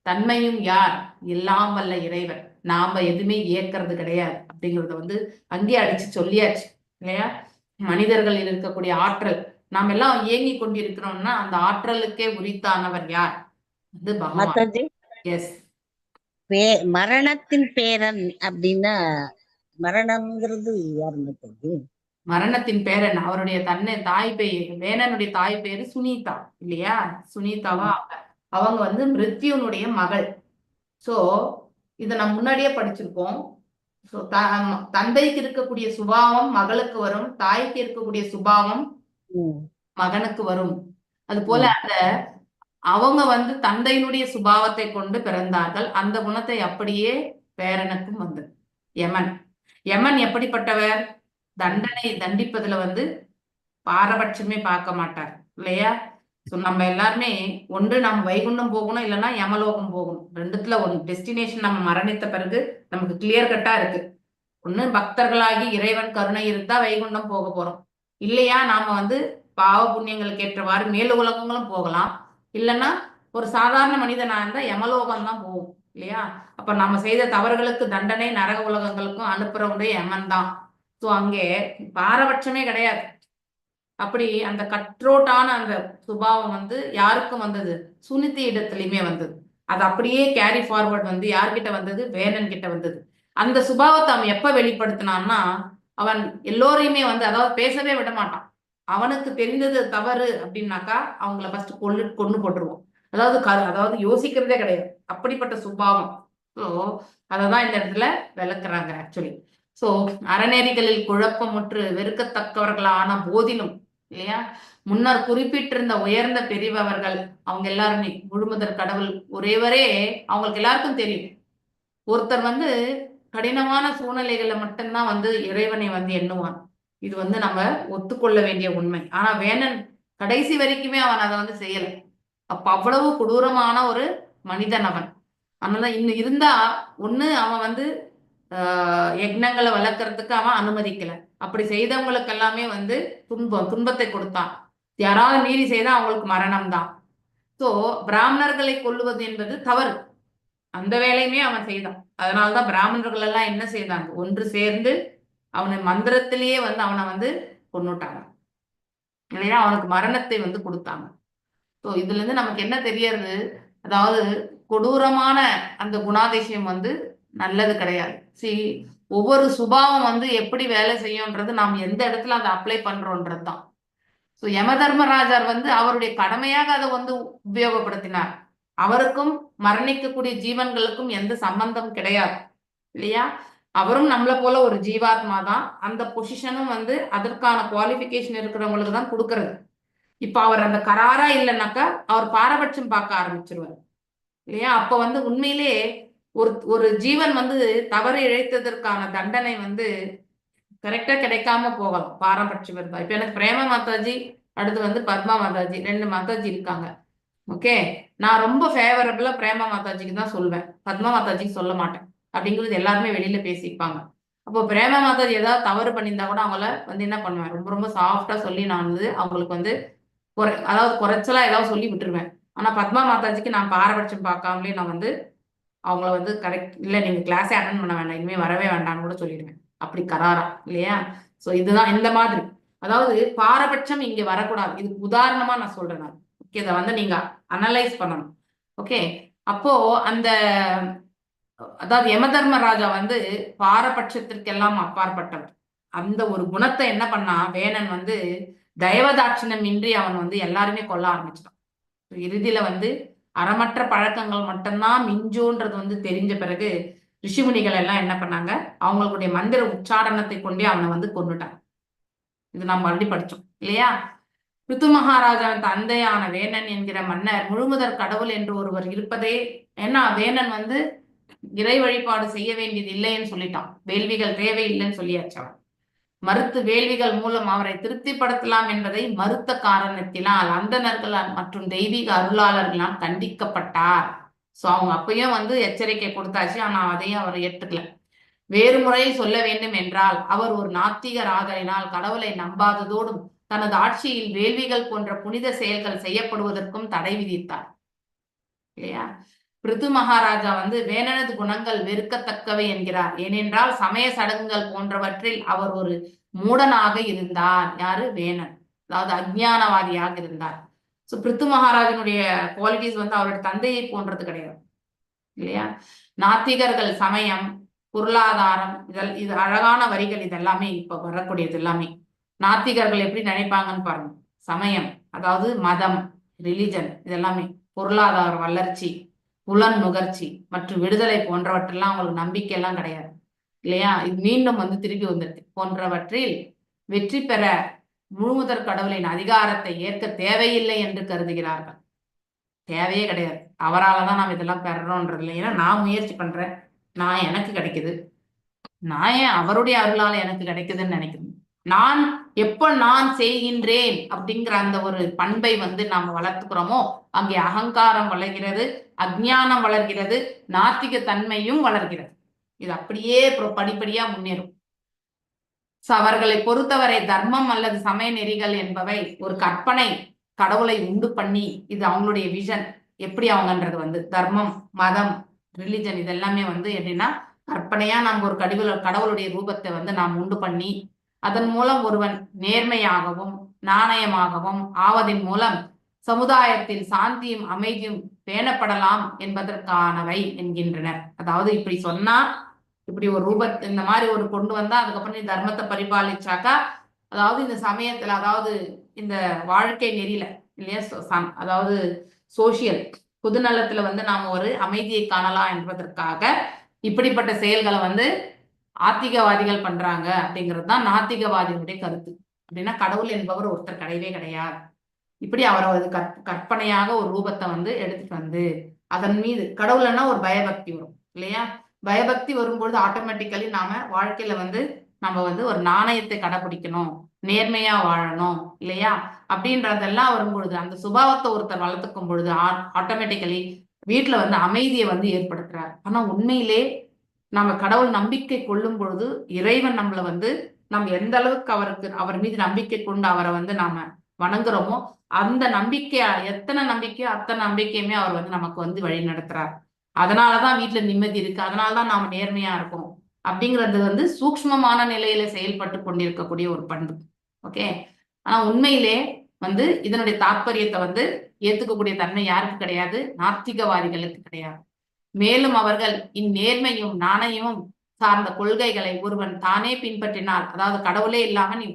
தன்மையும் யார், எல்லாம் வல்ல இறைவன். நாம எதுவுமே ஏற்கிறது கிடையாது அப்படிங்கறத வந்து அங்கேயே அடிச்சு சொல்லியாச்சு இல்லையா. மனிதர்களில் இருக்கக்கூடிய ஆற்றல் நாம் எல்லாம் இயங்கி கொண்டிருக்கிறோம்னா அந்த ஆற்றலுக்கே உரித்தானவர் யார், அது பகவான். மாதாஜி, எஸ், மரணத்தின் பேரன் அப்படின்னா மரணம்ங்கிறது யாரு மாதாஜி? மரணத்தின் பேரன் அவருடைய தாய் பெயர், வேணனுடைய தாய் பேரு சுனீதா இல்லையா. சுனீதாவா அவங்க வந்து மிருத்யுனுடைய மகள். சோ இத நம்ம முன்னாடியே படிச்சிருக்கோம். சோ தந்தைக்கு இருக்கக்கூடிய சுபாவம் மகளுக்கு வரும், தாய்க்கு இருக்கக்கூடிய சுபாவம் மகனுக்கு வரும். அது போல அந்த அவங்க வந்து தந்தையினுடைய சுபாவத்தை கொண்டு பிறந்தார்கள். அந்த குணத்தை அப்படியே பேரனுக்கும் வந்தது. யமன் யமன் எப்படிப்பட்டவர், தண்டனை தண்டிப்பதுல வந்து பாரபட்சமே பார்க்க மாட்டார் இல்லையா. ஸோ நம்ம எல்லாருமே ஒன்று நம்ம வைகுண்டம் போகணும், இல்லைன்னா யமலோகம் போகணும். ரெண்டுத்துல ஒன்று டெஸ்டினேஷன். நம்ம மரணித்த பிறகு நமக்கு கிளியர் கட்டா இருக்கு. ஒண்ணு பக்தர்களாகி இறைவன் கருணை இருந்தா வைகுண்டம் போக போறோம், இல்லையா நாம வந்து பாவ புண்ணியங்களுக்கு ஏற்றவாறு மேலு உலகங்களும் போகலாம், இல்லைன்னா ஒரு சாதாரண மனிதனா இருந்தா யமலோகம் தான் போகும் இல்லையா. அப்ப நம்ம செய்த தவறுகளுக்கு தண்டனை நரக உலகங்களுக்கும் அனுப்புறவங்க யமன் தான். ஸோ அங்கே பாரபட்சமே கிடையாது. அப்படி அந்த கட்ரோட்டான அந்த சுபாவம் வந்து யாருக்கும் வந்தது, சுனிதி இடத்துலயுமே வந்தது. அது அப்படியே கேரி ஃபார்வர்ட் வந்து யார்கிட்ட வந்தது, வேணன் கிட்ட வந்தது. அந்த சுபாவத்தை அவன் எப்ப வெளிப்படுத்தினான்னா, அவன் எல்லோரையுமே வந்து அதாவது பேசவே விட மாட்டான். அவனுக்கு தெரிந்தது தவறு அப்படின்னாக்கா அவங்கள ஃபர்ஸ்ட் கொண்டு போட்டுருவோம். அதாவது யோசிக்கிறதே கிடையாது, அப்படிப்பட்ட சுபாவம். ஸோ அததான் இந்த இடத்துல விளக்குறாங்க ஆக்சுவலி. ஸோ அறநெறிகளில் குழப்பமுற்று வெறுக்கத்தக்கவர்களான போதிலும் இல்லையா, முன்னர் குறிப்பிட்டிருந்த உயர்ந்த பெரியவர்கள் அவங்க எல்லாருமே முழுமுதற் கடவுள் ஒரேவரே அவங்களுக்கு எல்லாருக்கும் தெரியும். ஒருத்தர் வந்து கடினமான சூழ்நிலைகள்ல மட்டும்தான் வந்து இறைவனை வந்து எண்ணுவான். இது வந்து நம்ம ஒத்துக்கொள்ள வேண்டிய உண்மை. ஆனா வேணன் கடைசி வரைக்குமே அவன் அதை வந்து செய்யல. அப்ப அவ்வளவு கொடூரமான ஒரு மனிதன் அவன். அதனால இன்னும் இருந்தா ஒண்ணு அவன் வந்து யக்னங்களை வளர்க்கறதுக்கு அவன் அனுமதிக்கல. அப்படி செய்தவங்களுக்கு எல்லாமே வந்து துன்பத்தை கொடுத்தான். யாராவது மீறி செய்தா அவங்களுக்கு மரணம் தான். சோ பிராமணர்களை கொல்லுவது என்பது தவறு. அந்த வேலையுமே அவன் செய்தான். அதனாலதான் பிராமணர்கள் எல்லாம் என்ன செய்தாங்க, ஒன்று சேர்ந்து அவனை மந்திரத்திலேயே வந்து அவனை வந்து கொன்னுட்டாங்க இல்லையா, அவனுக்கு மரணத்தை வந்து கொடுத்தாங்க. ஸோ இதுல இருந்து நமக்கு என்ன தெரியறது, அதாவது கொடூரமான அந்த குணாதிசயம் வந்து நல்லது கிடையாது. ஒவ்வொரு சுபாவம் வந்து எப்படி வேலை செய்யும்ன்றது நாம் எந்த இடத்துல அதை அப்ளை பண்றோன்றது தான். ஸோ யம தர்மராஜர் வந்து அவருடைய கடமையாக அதை வந்து உபயோகப்படுத்தினார். அவருக்கும் மரணிக்கக்கூடிய ஜீவன்களுக்கும் எந்த சம்பந்தம் கிடையாது இல்லையா. அவரும் நம்மளை போல ஒரு ஜீவாத்மா தான். அந்த பொசிஷனும் வந்து அதற்கான குவாலிபிகேஷன் இருக்கிறவங்களுக்கு தான் கொடுக்கறது. இப்ப அவர் அந்த கராரா இல்லைன்னாக்கா அவர் பாரபட்சம் பார்க்க ஆரம்பிச்சிருவார் இல்லையா. அப்ப வந்து உண்மையிலே ஒரு ஜீவன் வந்து தவறு இழைத்ததற்கான தண்டனை வந்து கரெக்டா கிடைக்காம போகலாம், பாரபட்சம் இருந்தா. இப்ப எனக்கு பிரேம மாதாஜி, அடுத்து வந்து பத்மா மாதாஜி, 2 மாதாஜி இருக்காங்க. ஓகே, நான் ரொம்ப ஃபேவரபிளா பிரேம மாதாஜிக்கு தான் சொல்வேன், பத்மா மாதாஜிக்கு சொல்ல மாட்டேன். அப்படிங்கிறது எல்லாருமே வெளியில பேசிப்பாங்க. அப்போ பிரேம மாதாஜி ஏதாவது தவறு பண்ணியிருந்தா கூட அவங்கள வந்து என்ன பண்ணுவேன், ரொம்ப ரொம்ப சாஃப்டா சொல்லி நான் வந்து அவங்களுக்கு வந்து அதாவது குறைச்சலா ஏதாவது சொல்லி விட்டுருவேன். ஆனா பத்மா மாதாஜிக்கு நான் பாரபட்சம் பார்க்காமலே நான் வந்து அவங்கள வந்து கரெக்ட் இல்லை, நீங்க கிளாஸே அட்டன் பண்ண வேண்டாம், இனிமே வரவே வேண்டாம்னு கூட சொல்லிடுவேன். அப்படி கராரா இல்லையா. சோ இதுதான் இந்த மாதிரி, அதாவது பாரபட்சம் இங்க வரக்கூடாது. இதுக்கு உதாரணமா நான் சொல்றேன். நான் ஓகே, இதை வந்து நீங்க அனலைஸ் பண்ணணும். ஓகே, அப்போ அந்த அதாவது யம தர்மராஜா வந்து பாரபட்சத்திற்கெல்லாம் அப்பாற்பட்டவர். அந்த ஒரு குணத்தை என்ன பண்ணா வேணன் வந்து தயவதாட்சிணம் இன்றி அவன் வந்து எல்லாருமே கொல்ல ஆரம்பிச்சிட்டான். இறுதியில வந்து அறமற்ற பழக்கங்கள் மட்டும்தான் மிஞ்சுன்றது வந்து தெரிஞ்ச பிறகு ரிஷிமுனிகள் எல்லாம் என்ன பண்ணாங்க, அவங்களுடைய மந்திர உச்சாரணத்தை கொண்டே அவனை வந்து கொன்னுட்டாங்க. இது நாம் மறுபடி படிச்சோம் இல்லையா? பிருது மகாராஜாவின் தந்தையான வேணன் என்கிற மன்னர் முழுமுதற் கடவுள் என்று ஒருவர் இருப்பதே, ஏன்னா வேணன் வந்து இறை வழிபாடு செய்ய வேண்டியது இல்லைன்னு சொல்லிட்டான். வேள்விகள் தேவையில்லைன்னு சொல்லியாச்சு. அவன் மறுத்து வேள்விகள் மூலம் அவரை திருப்திப்படுத்தலாம் என்பதை மறுத்த காரணத்தினால் அந்தணர்கள் மற்றும் தெய்வீக அருளாளர்களால் கண்டிக்கப்பட்டார். சோ அவங்க அப்பயும் வந்து எச்சரிக்கை கொடுத்தாச்சு, ஆனா அதையும் அவர் ஏற்றுக்கல. வேறு முறையில் சொல்ல வேண்டும் என்றால் அவர் ஒரு நாத்திகர் ஆதலினால் கடவுளை நம்பாததோடும் தனது ஆட்சியில் வேள்விகள் போன்ற புனித செயல்கள் செய்யப்படுவதற்கும் தடை விதித்தார் இல்லையா? பிருது மகாராஜா வந்து வேணனது குணங்கள் வெறுக்கத்தக்கவை என்கிறார். ஏனென்றால் சமய சடங்குகள் போன்றவற்றில் அவர் ஒரு மூடனாக இருந்தார். யாரு? வேணன். அதாவது அஜ்ஞானவாதியாக இருந்தார். சோ பிருது மகாராஜனுடைய குவாலிட்டிஸ் வந்து அவருடைய தந்தையை போன்றது கிடையாது இல்லையா? நாத்திகர்கள் சமயம், பொருளாதாரம், இது அழகான வரிகள். இதெல்லாமே இப்ப வரக்கூடியது எல்லாமே நாத்திகர்கள் எப்படி நினைப்பாங்கன்னு பாருங்க. சமயம் அதாவது மதம், ரிலிஜன், இதெல்லாமே பொருளாதார வளர்ச்சி, புலன் நுகர்ச்சி மற்றும் விடுதலை போன்றவற்றெல்லாம் அவங்களுக்கு நம்பிக்கை எல்லாம் கிடையாது இல்லையா? இது மீண்டும் வந்து திருப்பி வந்துருக்கு. போன்றவற்றில் வெற்றி பெற முழுமுதற் கடவுளின் அதிகாரத்தை ஏற்க தேவையில்லை என்று கருதுகிறார்கள். தேவையே கிடையாது, அவரால் தான் நாம் இதெல்லாம் பெறறோன்றது இல்லை. ஏன்னா நான் முயற்சி பண்றேன், நான் எனக்கு கிடைக்குது, நான் ஏன் அவருடைய அருளால எனக்கு கிடைக்குதுன்னு நினைக்கிறேன். நான் எப்ப நான் செய்கின்றேன் அப்படிங்கிற அந்த ஒரு பண்பை வந்து நாம வளர்த்துக்கிறோமோ அங்கே அகங்காரம் வளர்கிறது, அஜ்ஞானம் வளர்கிறது, நாத்திக தன்மையும் வளர்கிறது. இது அப்படியே படிப்படியா முன்னேறும். அவர்களை பொறுத்தவரை தர்மம் அல்லது சமய நெறிகள் என்பவை ஒரு கற்பனை கடவுளை உண்டு பண்ணி, இது அவங்களுடைய விஷன். எப்படி அவங்கன்றது வந்து தர்மம், மதம், ரிலிஜன் இதெல்லாமே வந்து எப்படின்னா கற்பனையா நம்ம ஒரு கடவுளுடைய ரூபத்தை வந்து நாம் உண்டு பண்ணி அதன் மூலம் ஒருவன் நேர்மையாகவும் நாணயமாகவும் ஆவதின் மூலம் சமுதாயத்தில் சாந்தியும் அமைதியும் பேணப்படலாம் என்பதற்கானவை என்கின்றனர். அதாவது இப்படி சொன்னா, இப்படி ஒரு இந்த மாதிரி ஒரு கொண்டு வந்தா அதுக்கப்புறம் நீ தர்மத்தை பரிபாலிச்சாக்கா, அதாவது இந்த சமயத்துல, அதாவது இந்த வாழ்க்கை நெறியில இல்லையா, அதாவது சோசியல் பொதுநலத்துல வந்து நாம ஒரு அமைதியை காணலாம் என்பதற்காக இப்படிப்பட்ட செயல்களை வந்து ஆத்திகவாதிகள் பண்றாங்க அப்படிங்கிறது தான் நாத்திகவாதிகளுடைய கருத்து. அப்படின்னா கடவுள் என்பவர் ஒருத்தர் கிடையவே கிடையாது. இப்படி அவரை கற்பனையாக ஒரு ரூபத்தை வந்து எடுத்துட்டு வந்து அதன் மீது கடவுள்னா ஒரு பயபக்தி வரும் இல்லையா? பயபக்தி வரும்பொழுது ஆட்டோமேட்டிக்கலி நாம வாழ்க்கையில வந்து நம்ம வந்து ஒரு நாணயத்தை கடைபிடிக்கணும், நேர்மையா வாழணும் இல்லையா? அப்படின்றதெல்லாம் வரும்பொழுது அந்த சுபாவத்தை ஒருத்தர் வளர்த்துக்கும் பொழுது ஆட்டோமேட்டிக்கலி வீட்டுல வந்து அமைதியை வந்து ஏற்படுத்துறாரு. ஆனா உண்மையிலே நம்ம கடவுள் நம்பிக்கை கொள்ளும் பொழுது இறைவன் நம்மள வந்து நம்ம எந்த அளவுக்கு அவர் மீது நம்பிக்கை கொண்டு அவரை வந்து நாம வணங்குறோமோ அந்த நம்பிக்கையா, எத்தனை நம்பிக்கையோ அத்தனை நம்பிக்கையுமே அவர் வந்து நமக்கு வந்து வழி நடத்துறார். அதனாலதான் வீட்டுல நிம்மதி இருக்கு, அதனாலதான் நாம நேர்மையா இருக்கோம் அப்படிங்கிறது வந்து சூக்ஷ்மமான நிலையில செயல்பட்டு கொண்டிருக்கக்கூடிய ஒரு பண்பு. ஓகே. ஆனா உண்மையிலே வந்து இதனுடைய தாற்பயத்தை வந்து ஏத்துக்கக்கூடிய தன்மை யாருக்கு கிடையாது? நாத்திகவாதிகளுக்கு கிடையாது. மேலும் அவர்கள் இந்நேர்மையும் நாணயமும் சார்ந்த கொள்கைகளை ஒருவன் தானே பின்பற்றினால், அதாவது கடவுளே இல்லாம நீ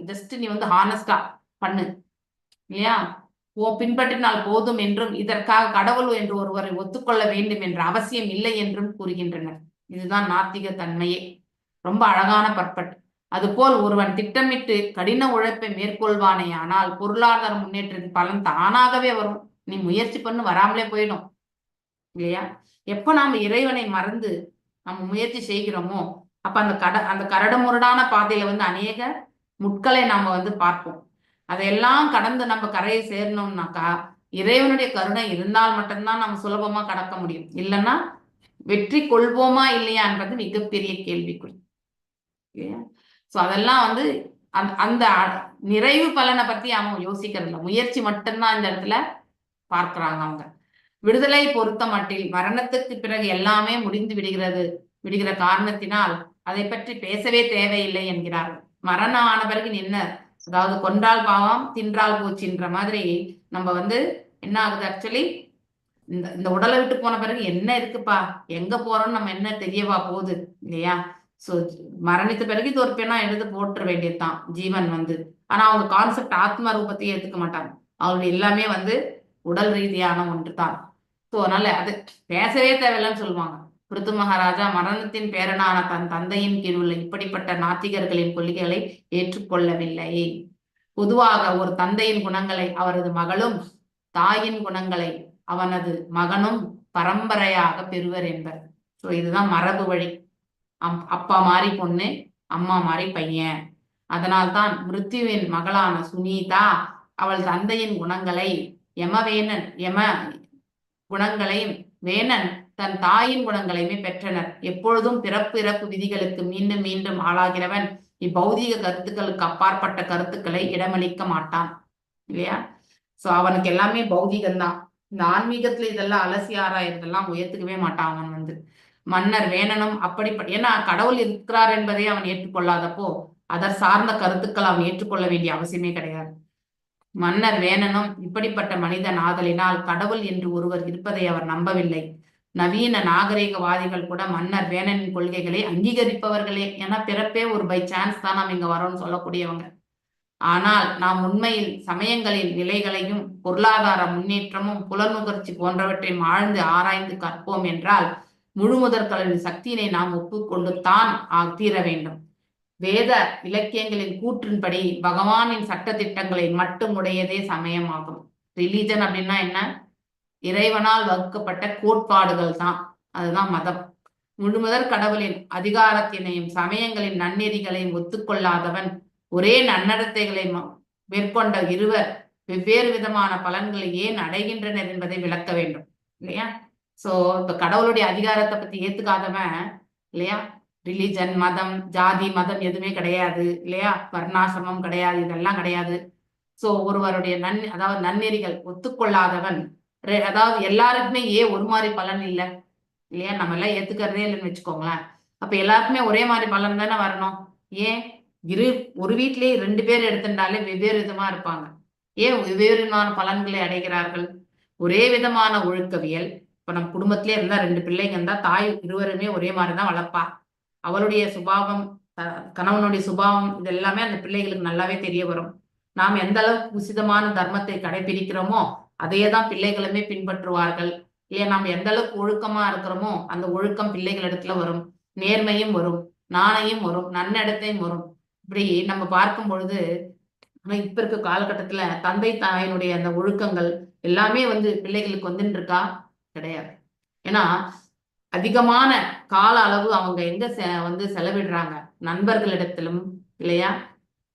வந்து ஹானஸ்டா பண்ணு இல்லையா, பின்பற்றினால் போதும் என்றும் இதற்காக கடவுள் என்று ஒருவரை ஒத்துக்கொள்ள வேண்டும் என்ற அவசியம் இல்லை என்றும் கூறுகின்றனர். இதுதான் நாத்திக தன்மையே. ரொம்ப அழகான பற்பட். அதுபோல் ஒருவன் திட்டமிட்டு கடின உழைப்பை மேற்கொள்வானே ஆனால் பொருளாதார முன்னேற்றத்தின் பலன் தானாகவே வரும். நீ முயற்சி பண்ணு, வராமலே போயிடும் இல்லையா? எப்ப நாம இறைவனை மறந்து நம்ம முயற்சி செய்கிறோமோ அப்ப அந்த கரடுமுரடான பாதையில வந்து அநேக முட்களை நாம வந்து பார்ப்போம். அதையெல்லாம் கடந்து நம்ம கரையை சேரணும்னாக்கா இறைவனுடைய கருணை இருந்தால் மட்டும்தான் நம்ம சுலபமா கடக்க முடியும். இல்லைன்னா வெற்றி கொள்வோமா இல்லையான்றது மிகப்பெரிய கேள்விக்குறி. சோ அதெல்லாம் வந்து அந்த நிறைவு பலனை பத்தி அவங்க யோசிக்கிறது இல்லை, முயற்சி மட்டும்தான் இந்த இடத்துல பார்க்கிறாங்க. அவங்க விடுதலை பொறுத்த மட்டில் மரணத்துக்கு பிறகு எல்லாமே முடிந்து விடுகிற காரணத்தினால் அதை பற்றி பேசவே தேவையில்லை என்கிறார்கள். மரணம் ஆன பிறகு என்ன, அதாவது கொன்றால் பாவம் தின்றால் போச்சுன்ற மாதிரி நம்ம வந்து என்ன ஆகுது, ஆக்சுவலி இந்த உடலை விட்டு போன பிறகு என்ன இருக்குப்பா, எங்க போறோம்னு நம்ம என்ன தெரியவா போகுது இல்லையா? ஸோ மரணித்த பிறகு இது ஒரு பெண்ணா எடுத்து போட்டுற வேண்டியதுதான் ஜீவன் வந்து. ஆனா அவங்க கான்செப்ட் ஆத்ம ரூபத்தையே ஏத்துக்க மாட்டாங்க. அவங்களுடைய எல்லாமே வந்து உடல் ரீதியான ஒன்று தான். ஸோ அதனால அது பேசவே தேவையில்லைன்னு சொல்லுவாங்க. பிருது மகாராஜா மரணத்தின் பேரனான தன் தந்தையின் கீழ் உள்ள இப்படிப்பட்ட நாத்திகர்களின் கொள்கைகளை ஏற்றுக்கொள்ளவில்லை. பொதுவாக ஒரு தந்தையின் குணங்களை அவரது மகளும், தாயின் குணங்களை அவனது மகனும் பரம்பரையாக பெறுவர் என்பர். ஸோ இதுதான் மரபு வழி. அப்பா மாதிரி பொண்ணு, அம்மா மாதிரி பையன். அதனால்தான் மிருத்யுவின் மகளான சுனீதா அவள் தந்தையின் குணங்களை குணங்களையும் வேணன் தன் தாயின் குணங்களையுமே பெற்றனர். எப்பொழுதும் பிறப்பு இறப்பு விதிகளுக்கு மீண்டும் மீண்டும் ஆளாகிறவன் இப்பௌதீக கருத்துக்களுக்கு அப்பாற்பட்ட கருத்துக்களை இடமளிக்க மாட்டான் இல்லையா? சோ அவனுக்கு எல்லாமே பௌதிகம்தான். இந்த ஆன்மீகத்துல இதெல்லாம் அலசி ஆராயறதெல்லாம் உயர்த்துக்கவே மாட்டான் அவன் வந்து. மன்னர் வேணனும் அப்படிப்பட்ட, ஏன்னா கடவுள் இருக்கிறார் என்பதை அவன் ஏற்றுக்கொள்ளாதப்போ அதர் சார்ந்த கருத்துக்கள் அவன் ஏற்றுக்கொள்ள வேண்டிய அவசியமே கிடையாது. மன்னர் வேணனும் இப்படிப்பட்ட மனிதன் ஆதலினால் கடவுள் என்று ஒருவர் இருப்பதை அவர் நம்பவில்லை. நவீன நாகரிகவாதிகள் கூட மன்னர் வேணனின் கொள்கைகளை அங்கீகரிப்பவர்களே. ஏன்னா பிறப்பே ஒரு பை சான்ஸ் தான் நாம் இங்க வரோம்னு சொல்லக்கூடியவங்க. ஆனால் நாம் உண்மையில் சமயங்களின் நிலைகளையும் பொருளாதார முன்னேற்றமும் புலனுகர்ச்சி போன்றவற்றையும் ஆழ்ந்து ஆராய்ந்து கற்போம் என்றால் முழுமுதற் கடவுளின் சக்தியினை நாம் ஒப்புக்கொண்டுத்தான் தீர வேண்டும். வேத இலக்கியங்களின் கூற்றின்படி பகவானின் சட்ட திட்டங்களை மட்டும் உடையதே சமயம் ஆகும். ரிலீஜன் அப்படின்னா என்ன? இறைவனால் வகுக்கப்பட்ட கோட்பாடுகள் தான், அதுதான் மதம். முழுமுதற் கடவுளின் அதிகாரத்தினையும் சமயங்களின் நன்னெறிகளையும் ஒத்துக்கொள்ளாதவன் ஒரே நன்னடத்தைகளை மேற்கொண்ட இருவர் வெவ்வேறு விதமான பலன்களை ஏன் அடைகின்றனர் என்பதை விளக்க வேண்டும் இல்லையா? சோ இப்ப கடவுளுடைய அதிகாரத்தை பத்தி ஏத்துக்காதவன் இல்லையா, ரிலிஜன், மதம், ஜாதி, மதம் எதுவுமே கிடையாது இல்லையா, வர்ணாசிரமம் கிடையாது, இதெல்லாம் கிடையாது. சோ ஒருவருடைய அதாவது நன்னெறிகள் ஒத்துக்கொள்ளாதவன், அதாவது எல்லாருக்குமே ஏன் ஒரு மாதிரி பலன் இல்லை இல்லையா, நம்ம எல்லாம் ஏத்துக்கிறதே இல்லைன்னு வச்சுக்கோங்களேன். அப்ப எல்லாருக்குமே ஒரே மாதிரி பலன் தானே வரணும். ஏன் ஒரு வீட்டிலேயே 2 பேர் எடுத்துட்டாலே வெவ்வேறு விதமா இருப்பாங்க. ஏன் வெவ்வேறு விதமான பலன்களை அடைகிறார்கள்? ஒரே விதமான ஒழுக்கவியல். இப்ப நம்ம குடும்பத்திலே இருந்தா 2 பிள்ளைங்க இருந்தா தாய் இருவருமே ஒரே மாதிரிதான் வளர்ப்பா. அவளுடைய சுபாவம், கணவனுடைய சுபாவம், இது எல்லாமே அந்த பிள்ளைகளுக்கு நல்லாவே தெரிய வரும். நாம் எந்த அளவுக்கு உசிதமான தர்மத்தை கடைபிடிக்கிறோமோ அதையேதான் பிள்ளைகளுமே பின்பற்றுவார்கள். இல்லையா, நாம் எந்த அளவுக்கு ஒழுக்கமா இருக்கிறோமோ அந்த ஒழுக்கம் பிள்ளைகள் இடத்துல வரும். நேர்மையும் வரும், நாணயம் வரும், நன்னடத்தையும் வரும். இப்படி நம்ம பார்க்கும் பொழுது இப்ப இருக்க காலகட்டத்துல தந்தை தாயினுடைய அந்த ஒழுக்கங்கள் எல்லாமே வந்து பிள்ளைகளுக்கு வந்துட்டு இருக்கா? கிடையாது. ஏன்னா அதிகமான கால அளவு அவங்க எங்க வந்து செலவிடுறாங்க? நண்பர்களிடத்திலும் இல்லையா,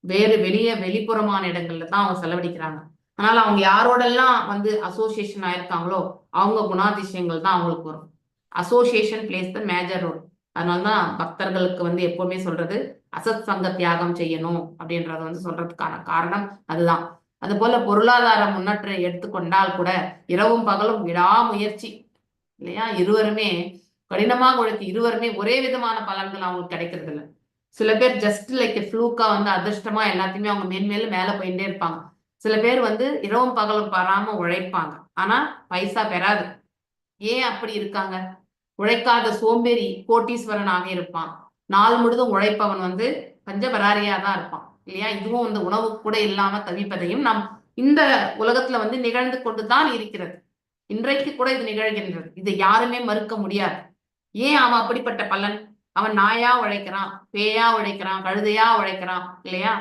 வேறு வெளிப்புறமான இடங்கள்ல தான் அவங்க செலவழிக்கிறாங்க. அதனால அவங்க யாரோடெல்லாம் வந்து அசோசியேஷன் ஆயிருக்காங்களோ அவங்க குணாதிசயங்கள் தான் அவங்களுக்கு வரும். Association plays the major role. அதனாலதான் பக்தர்களுக்கு வந்து எப்பவுமே சொல்றது அசத் சங்க தியாகம் செய்யணும் அப்படின்றத வந்து சொல்றதுக்கான காரணம் அதுதான். அது போல பொருளாதார முன்னேற்றம் எடுத்துக்கொண்டால் கூட இரவும் பகலும் விடாமுயற்சி இல்லையா, இருவருமே கடினமாக உழைத்து இருவருமே ஒரே விதமான பலன்கள் அவங்களுக்கு கிடைக்கிறது இல்லை. சில பேர் ஜஸ்ட் லைக் ஃப்ளூக்கா வந்து அதிர்ஷ்டமா எல்லாத்தையுமே அவங்க மேன்மேலும் மேல போயிட்டே இருப்பாங்க. சில பேர் வந்து இரவும் பகலும் பாராம உழைப்பாங்க, ஆனா பைசா பெறாது. ஏன் அப்படி இருக்காங்க? உழைக்காத சோம்பேறி கோட்டீஸ்வரனாக இருப்பான். நாள் முழுதும் உழைப்பவன் வந்து பஞ்சபராரியா தான் இருப்பான் இல்லையா. இதுவும் வந்து உணவு கூட இல்லாம தவிப்பதையும் நாம் இந்த உலகத்துல வந்து நிகழ்ந்து கொண்டுதான் இருக்கிறது. இன்றைக்கு கூட இது நிகழ்கின்றது. இதை யாருமே மறுக்க முடியாது. ஏன் அவன் அப்படிப்பட்ட பலன்? அவன் நாயா உழைக்கிறான், பேயா உழைக்கிறான், கழுதையா உழைக்கிறான் இல்லையா.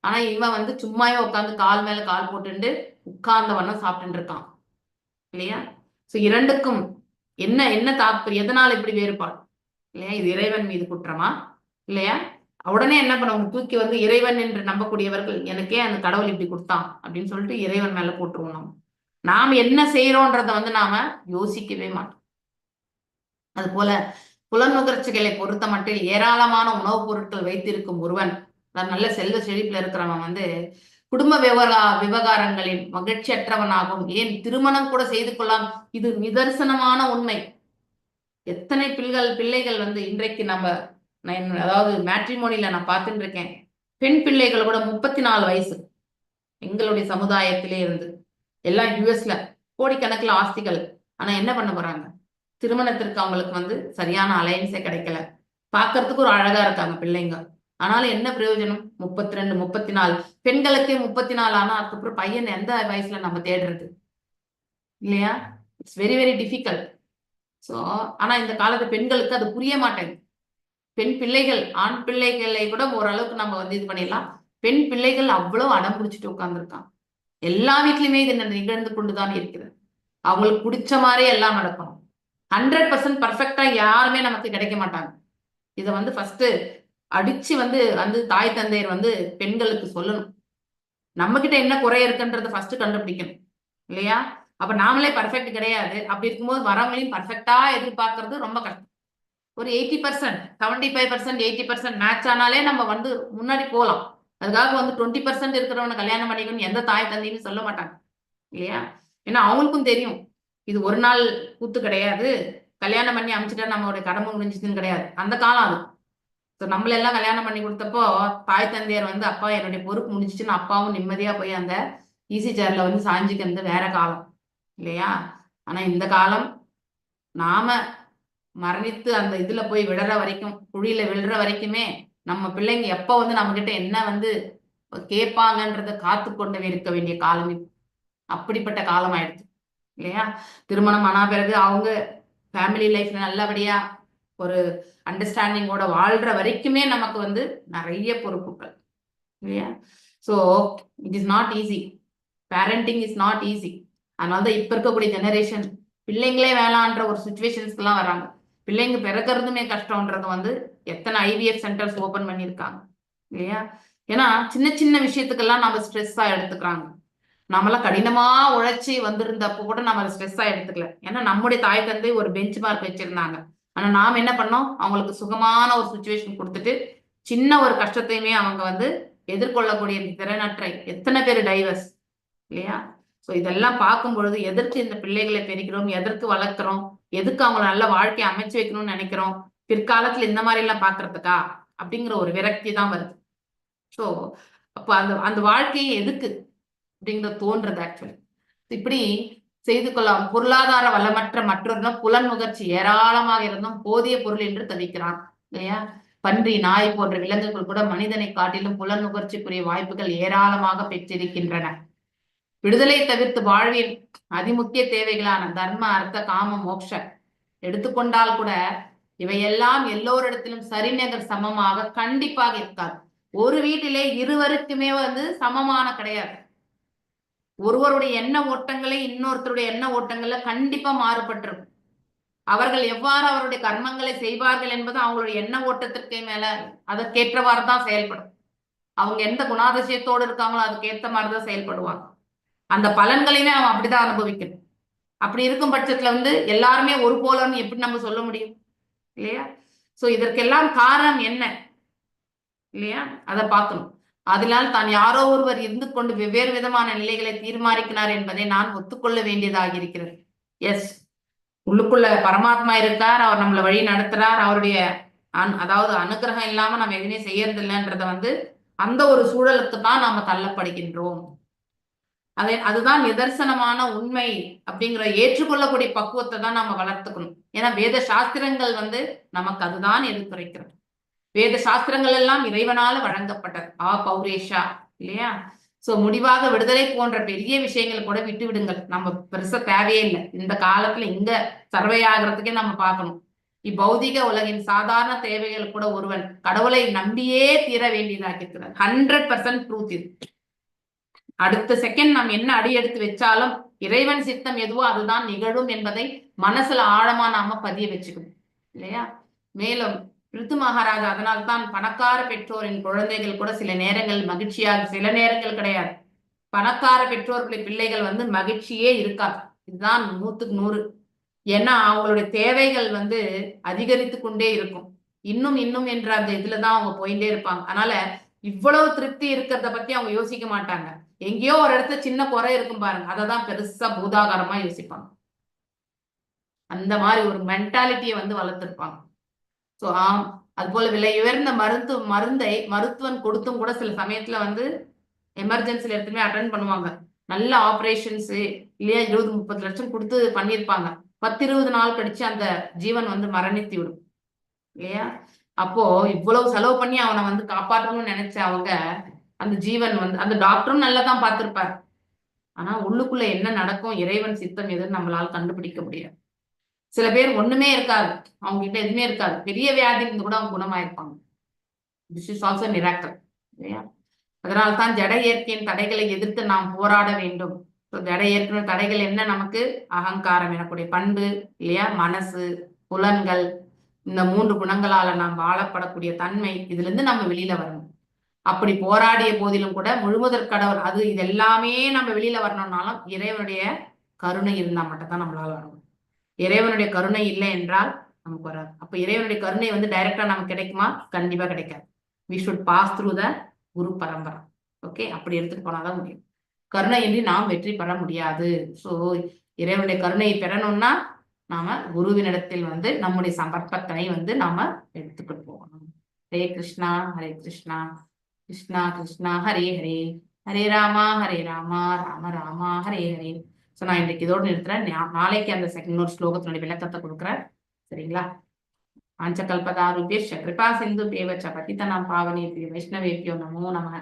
ஆனா இவன் வந்து சும்மாவே உட்காந்து கால் மேல கால் போட்டுட்டு உட்கார்ந்தவன சாப்பிட்டு இருக்கான் இல்லையா. சோ இரண்டுக்கும் என்ன தாற்பயம்? எதனால இப்படி வேறுபாடு இல்லையா? இது இறைவன் மீது குற்றமா இல்லையா? உடனே என்ன பண்ணுவாங்க? தூக்கி வந்து இறைவன் என்று நம்பக்கூடியவர்கள் எனக்கே அந்த கடவுள் இப்படி கொடுத்தான் அப்படின்னு சொல்லிட்டு இறைவன் மேல போட்டுருவோம். நாம் என்ன செய்யறோன்றத வந்து நாம யோசிக்கவே மாட்டோம். அது போல புலநுகர்ச்சிகளை பொறுத்த மட்டும் ஏராளமான உணவுப் பொருட்கள் வைத்திருக்கும் ஒருவன், நல்ல செல்வ செழிப்புல இருக்கிறவன் வந்து குடும்ப விவகாரங்களின் மகிழ்ச்சியற்றவனாகவும், ஏன் திருமணம் கூட செய்து கொள்ளலாம். இது நிதர்சனமான உண்மை. எத்தனை பிள்ளைகள் வந்து இன்றைக்கு அதாவது மேட்ரிமோனியில நான் பார்த்துட்டு இருக்கேன். பெண் பிள்ளைகள் கூட 34 வயசு எங்களுடைய சமுதாயத்திலே இருந்து எல்லாம் யுஎஸ்ல கோடிக்கணக்கில் ஆஸ்திகள். ஆனா என்ன பண்ண போறாங்க? திருமணத்திற்கு அவங்களுக்கு வந்து சரியான அலையன்ஸே கிடைக்கல. பார்க்கறதுக்கு ஒரு அழகா இருக்காங்க பிள்ளைங்க. ஆனாலும் என்ன பிரயோஜனம்? 32, 34. பெண்களுக்கே 34 ஆனா அதுக்கப்புறம் பையன் எந்த வயசுல நம்ம தேடுறது இல்லையா? It's very very difficult. So ஆனா இந்த காலத்து பெண்களுக்கு அது புரிய மாட்டேங்குது. பெண் பிள்ளைகள், ஆண் பிள்ளைகளை கூட ஓரளவுக்கு நம்ம வந்து இது பண்ணிடலாம். பெண் பிள்ளைகள் அவ்வளவு அடம் பிடிச்சிட்டு உட்கார்ந்துருக்காங்க. எல்லா வீட்லயுமே இது நிகழ்ந்து கொண்டுதான் இருக்கிறது. அவங்களுக்கு பிடிச்ச மாதிரியே எல்லாம் நடக்கணும். 100% பர்ஃபெக்டா யாருமே நமக்கு கிடைக்க மாட்டாங்க. இதை வந்து ஃபர்ஸ்ட் அடிச்சு வந்து வந்து தாய் தந்தையர் வந்து பெண்களுக்கு சொல்லணும். நம்ம கிட்ட என்ன குறை இருக்குன்றத ஃபர்ஸ்ட் கண்டுபிடிக்கணும் இல்லையா? அப்ப நாமளே பர்ஃபெக்ட் கிடையாது. அப்படி இருக்கும்போது வரவங்களையும் பர்ஃபெக்டா எதிர்பார்க்கறது ரொம்ப கஷ்டம். ஒரு 80%, 75%, 80% மேட்ச் ஆனாலே நம்ம வந்து முன்னாடி போகலாம். அதுக்காக வந்து 20% இருக்கிறவனை கல்யாணம் பண்ணிக்கணும்னு எந்த தாய் தந்தையும் சொல்ல மாட்டாங்க இல்லையா? ஏன்னா அவங்களுக்கும் தெரியும் இது ஒரு நாள் கூத்து கிடையாது. கல்யாணம் பண்ணி அமைச்சிட்டா நம்மளுடைய கடமை முடிஞ்சிச்சுன்னு கிடையாது. அந்த காலம் அது. ஸோ நம்மளெல்லாம் கல்யாணம் பண்ணி கொடுத்தப்போ தாய் தந்தையர் வந்து அப்பா என்னுடைய பொறுப்பு முடிஞ்சிச்சுன்னு அப்பாவும் நிம்மதியா போய் அந்த ஈஸி சேர்ல வந்து சாஞ்சிக்கிறது வேற காலம் இல்லையா? ஆனா இந்த காலம் நாம மரணித்து அந்த இதுல போய் விழற வரைக்கும், குழியில விழுற வரைக்குமே நம்ம பிள்ளைங்க எப்ப வந்து நம்ம கிட்ட என்ன வந்து கேட்பாங்கன்றத காத்து கொண்டு இருக்க வேண்டிய காலம் இது. அப்படிப்பட்ட காலம் ஆயிடுச்சு இல்லையா? திருமணம் ஆனா பிறகு அவங்க ஃபேமிலி லைஃப்ல நல்லபடியா ஒரு அண்டர்ஸ்டாண்டிங்கோட வாழ்ற வரைக்குமே நமக்கு வந்து நிறைய பொறுப்புகள் இல்லையா? So it is not easy. Parenting is not easy. அதனாலதான் இப்ப இருக்கக்கூடிய ஜெனரேஷன் பிள்ளைங்களே வேணான்ற ஒரு சுச்சுவேஷன்ஸ்க்கு எல்லாம் வராங்க. பிள்ளைங்க பிறக்கிறதுமே கஷ்டம்ன்றது வந்து எத்தனை ஐவிஎஃப் சென்டர்ஸ் ஓபன் பண்ணியிருக்காங்க இல்லையா? ஏன்னா சின்ன சின்ன விஷயத்துக்கெல்லாம் நம்ம ஸ்ட்ரெஸ்ஸா எடுத்துக்கிறாங்க. நம்மளாம் கடினமா உழைச்சி வந்திருந்தப்போ கூட நம்ம அதை ஸ்ட்ரெஸ்ஸா எடுத்துக்கல. ஏன்னா நம்முடைய தாய் தந்தை ஒரு பெஞ்ச் மார்க் வச்சிருந்தாங்க. ஆனா நாம என்ன பண்ணோம்? அவங்களுக்கு சுகமான ஒரு சுச்சுவேஷன் கொடுத்துட்டு சின்ன ஒரு கஷ்டத்தையுமே அவங்க வந்து எதிர்கொள்ளக்கூடிய திறனற்ற எத்தனை பேர் டைவர்ஸ் இல்லையா? ஸோ இதெல்லாம் பார்க்கும் பொழுது எதற்கு இந்த பிள்ளைகளை பெறுகிறோம், எதற்கு வளர்க்குறோம், எதுக்கு அவங்கள நல்ல வாழ்க்கையை அமைச்சு வைக்கணும்னு நினைக்கிறோம், பிற்காலத்துல இந்த மாதிரி எல்லாம் பாக்குறதுக்கா அப்படிங்கிற ஒரு விரக்தி தான் வருது. ஸோ அப்போ அந்த அந்த வாழ்க்கையை எதுக்கு அப்படிங்கிறது தோன்றது ஆக்சுவலி. இப்படி செய்து கொள்ளலாம். பொருளாதார வளமற்ற மற்றொரு புலன் முகர்ச்சி ஏராளமாக இருந்தும் போதிய பொருள் என்று தவிக்கிறான் இல்லையா? பன்றி, நாய் போன்ற விலங்குகள் கூட மனிதனை காட்டிலும் புலன் நுகர்ச்சிக்குரிய வாய்ப்புகள் ஏராளமாக பெற்றிருக்கின்றன. விடுதலை தவிர்த்து வாழ்வின் அதிமுக்கிய தேவைகளான தர்ம, அர்த்த, காம, மோட்ச எடுத்துக்கொண்டால் கூட இவையெல்லாம் எல்லோரிடத்திலும் சரிநகர் சமமாக கண்டிப்பாக இருக்காது. ஒரு வீட்டிலே இருவருக்குமே வந்து சமமான கிடையாது. ஒருவருடைய எண்ண ஓட்டங்களை இன்னொருத்தருடைய எண்ண ஓட்டங்கள்ல கண்டிப்பா மாறுபட்டிருக்கும். அவர்கள் எவ்வாறு அவருடைய கர்மங்களை செய்வார்கள் என்பது அவங்களுடைய எண்ண ஓட்டத்திற்கு மேல அதற்கேற்றவாறு தான் செயல்படும். அவங்க எந்த குணாதிசயத்தோடு இருக்காங்களோ அதுக்கு ஏற்ற மாதிரிதான் செயல்படுவாங்க. அந்த பலன்களையுமே அவன் அப்படிதான் அனுபவிக்கணும். அப்படி இருக்கும் பட்சத்துல வந்து எல்லாருமே ஒரு போலன்னு எப்படி நம்ம சொல்ல முடியும் இல்லையா? சோ இதற்கெல்லாம் காரணம் என்ன இல்லையா? அதை பார்க்கணும். அதனால் தான் யாரோ ஒருவர் இருந்து கொண்டு வெவ்வேறு விதமான நிலைகளை தீர்மானிக்கிறார் என்பதை நான் ஒத்துக்கொள்ள வேண்டியதாக இருக்கிறது. எஸ், உள்ளுக்குள்ள பரமாத்மா இருக்கார், அவர் நம்மளை வழி நடத்துறார். அவருடைய அதாவது அனுகிரகம் இல்லாம நம்ம எதுவுமே செய்யறது இல்லைன்றத வந்து அந்த ஒரு சூழலுக்கு தான் நாம தள்ளப்படுகின்றோம். அதுதான் நிதர்சனமான உண்மை அப்படிங்கிற ஏற்றுக்கொள்ளக்கூடிய பக்குவத்தை தான் நாம வளர்த்துக்கணும். ஏன்னா வேத சாஸ்திரங்கள் வந்து நமக்கு அதுதான் எடுத்துரைக்கிறது. வேத சாஸ்திரங்கள் எல்லாம் இறைவனால வழங்கப்பட்டது. பௌரேஷா இல்லையா? சோ முடிவாக விடுதலை போன்ற பெரிய விஷயங்கள் கூட விட்டு விடுங்கள். நம்ம பெருசா தேவையே இல்லை. இந்த காலத்துல இங்க சர்வை ஆகிறதுக்கே நம்ம பார்க்கணும். இப்பௌதிக உலகின் சாதாரண தேவைகள் கூட ஒருவன் கடவுளை நம்பியே தீர வேண்டியதாக இருக்கிறது. 100% ட்ரூத் இது. அடுத்த செகண்ட் நாம் என்ன அடி எடுத்து வச்சாலும் இறைவன் சித்தம் எதுவோ அதுதான் நிகழும் என்பதை மனசுல ஆழமா நாம பதிய வச்சுக்கணும் இல்லையா? மேலும் பிருத்து மகாராஜா அதனால்தான் பணக்கார பெற்றோரின் குழந்தைகள் கூட சில நேரங்கள் மகிழ்ச்சியாக, சில நேரங்கள் கிடையாது, பணக்கார பெற்றோர்களுடைய பிள்ளைகள் வந்து மகிழ்ச்சியே இருக்காது. இதுதான் 100க்கு 100. ஏன்னா அவங்களுடைய தேவைகள் வந்து அதிகரித்து கொண்டே இருக்கும். இன்னும் இன்னும் என்ற அந்த இதுலதான் அவங்க போயிட்டே இருப்பாங்க. அதனால இவ்வளவு திருப்தி இருக்கிறத பத்தி அவங்க யோசிக்க மாட்டாங்க. எங்கேயோ ஒரு இடத்துல சின்ன குறை இருக்கும் பாருங்க, அததான் பெருசா பூதாகாரமா யோசிப்பாங்க. அந்த மாதிரி ஒரு மென்டாலிட்டியை வந்து வளர்த்திருப்பாங்க. ஸோ அது போல விலை உயர்ந்த மருந்தை மருத்துவன் கொடுத்தும் கூட சில சமயத்துல வந்து எமர்ஜென்சில எடுத்துமே அட்டென்ட் பண்ணுவாங்க. நல்ல ஆப்ரேஷன்ஸ் இல்லையா 20-30 லட்சம் கொடுத்து பண்ணியிருப்பாங்க. 10-20 நாள் கழிச்சு அந்த ஜீவன் வந்து மரணித்து விடும் இல்லையா? அப்போ இவ்வளவு செலவு பண்ணி அவனை வந்து காப்பாற்றணும்னு நினைச்ச அவங்க அந்த ஜீவன் வந்து அந்த டாக்டரும் நல்லா தான் பார்த்திருப்பார். ஆனா உள்ளுக்குள்ள என்ன நடக்கும், இறைவன் சித்தம் எதுன்னு நம்மளால கண்டுபிடிக்க முடியாது. சில பேர் ஒண்ணுமே இருக்காது, அவங்க கிட்ட எதுவுமே இருக்காது, பெரிய வியாதி இருந்து கூட அவங்க குணமாயிருப்பாங்க. திஸ் இஸ் ஆல்சோ மிராக்கிள் இல்லையா? அதனால்தான் ஜட இயற்கையின் தடைகளை எதிர்த்து நாம் போராட வேண்டும். ஜட இயற்கை தடைகள் என்ன? நமக்கு அகங்காரம் எனக்கூடிய பண்பு இல்லையா, மனசு, புலன்கள், இந்த 3 குணங்களால நாம் வாழப்படக்கூடிய தன்மை, இதுல இருந்து நம்ம வெளியில வரணும். அப்படி போராடிய போதிலும் கூட முழுமுதற் கடவுள் அது இது எல்லாமே நம்ம வெளியில வரணும்னாலும் இறைவனுடைய கருணை இருந்தா மட்டும் தான் நம்மளால வரணும். இறைவனுடைய கருணை இல்லை என்றால் நமக்கு வராது. அப்ப இறைவனுடைய கருணை வந்து டைரக்டா நமக்கு கிடைக்குமா? கண்டிப்பா கிடைக்காது. We should pass through the guru parampara. Okay, அப்படி எடுத்துட்டு போனாதான் முடியும். கருணையின்றி நாம் வெற்றி பெற முடியாது. ஸோ இறைவனுடைய கருணையை பெறணும்னா நாம குருவினிடத்தில் வந்து நம்முடைய சமர்ப்பத்தனை வந்து நாம எடுத்துக்கிட்டு போகணும். ஹரே கிருஷ்ணா ஹரே கிருஷ்ணா கிருஷ்ணா கிருஷ்ணா ஹரே ஹரே, ஹரே ராமா ராம ராமா ஹரே ஹரே. ஸோ நான் இன்றைக்கு இதோடு நிறுத்துறேன். நாளைக்கு அந்த இன்னொரு ஸ்லோகத்தினுடைய விளக்கத்தை கொடுக்குறேன். சரிங்களா? பாஞ்சகல்பதாருபியஸ்ச கிருபா சிந்துபேவ ச பதிதனாம் பாவனேபியோ வைஷ்ணவேபியோ நமோ நமः.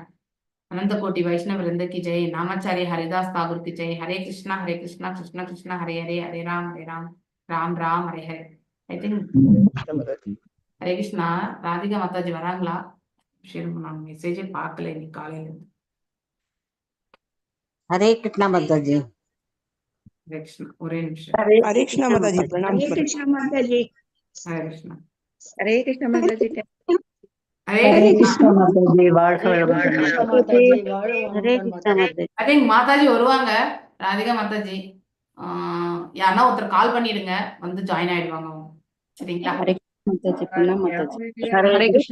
अनंत कोटि वैष्णव वृंद की जय। नामाचार्य हरिदास ठाकुर की जय। हरे कृष्णा कृष्णा कृष्णा हरे हरे, हरे राम राम राम हरे हरे. आई थिंक हरे कृष्णा. राधिका माता जी वरांगला? நான் மெசேஜே பார்க்கல இன்னைக்கு காலையில இருந்து. ஹரே கிருஷ்ணா மாதாஜி. ஹரே கிருஷ்ணா. ஒரே நிமிஷம். हरे कृष्णा माताजी, प्रणाम। हरे कृष्णा माताजी। ஹரே கிருஷ்ணா. हरे कृष्णा माताजी। हरे கிருஷ்ணா மாதாஜி. வாழ்க हरे வளமுடன். कृष्णा माताजी। ஹரே கிருஷ்ணா மாதாஜி. ஐ திங்க் மாதாஜி வருவாங்க. ராதிகா மாதாஜி யாருன்னா ஒருத்தர் கால் பண்ணிடுங்க, வந்து ஜாயின் ஆயிடுவாங்க அவங்க. சரிங்களா? हरे कृष्णा माताजी, प्रणाम माताजी। ஹரே கிருஷ்ணா.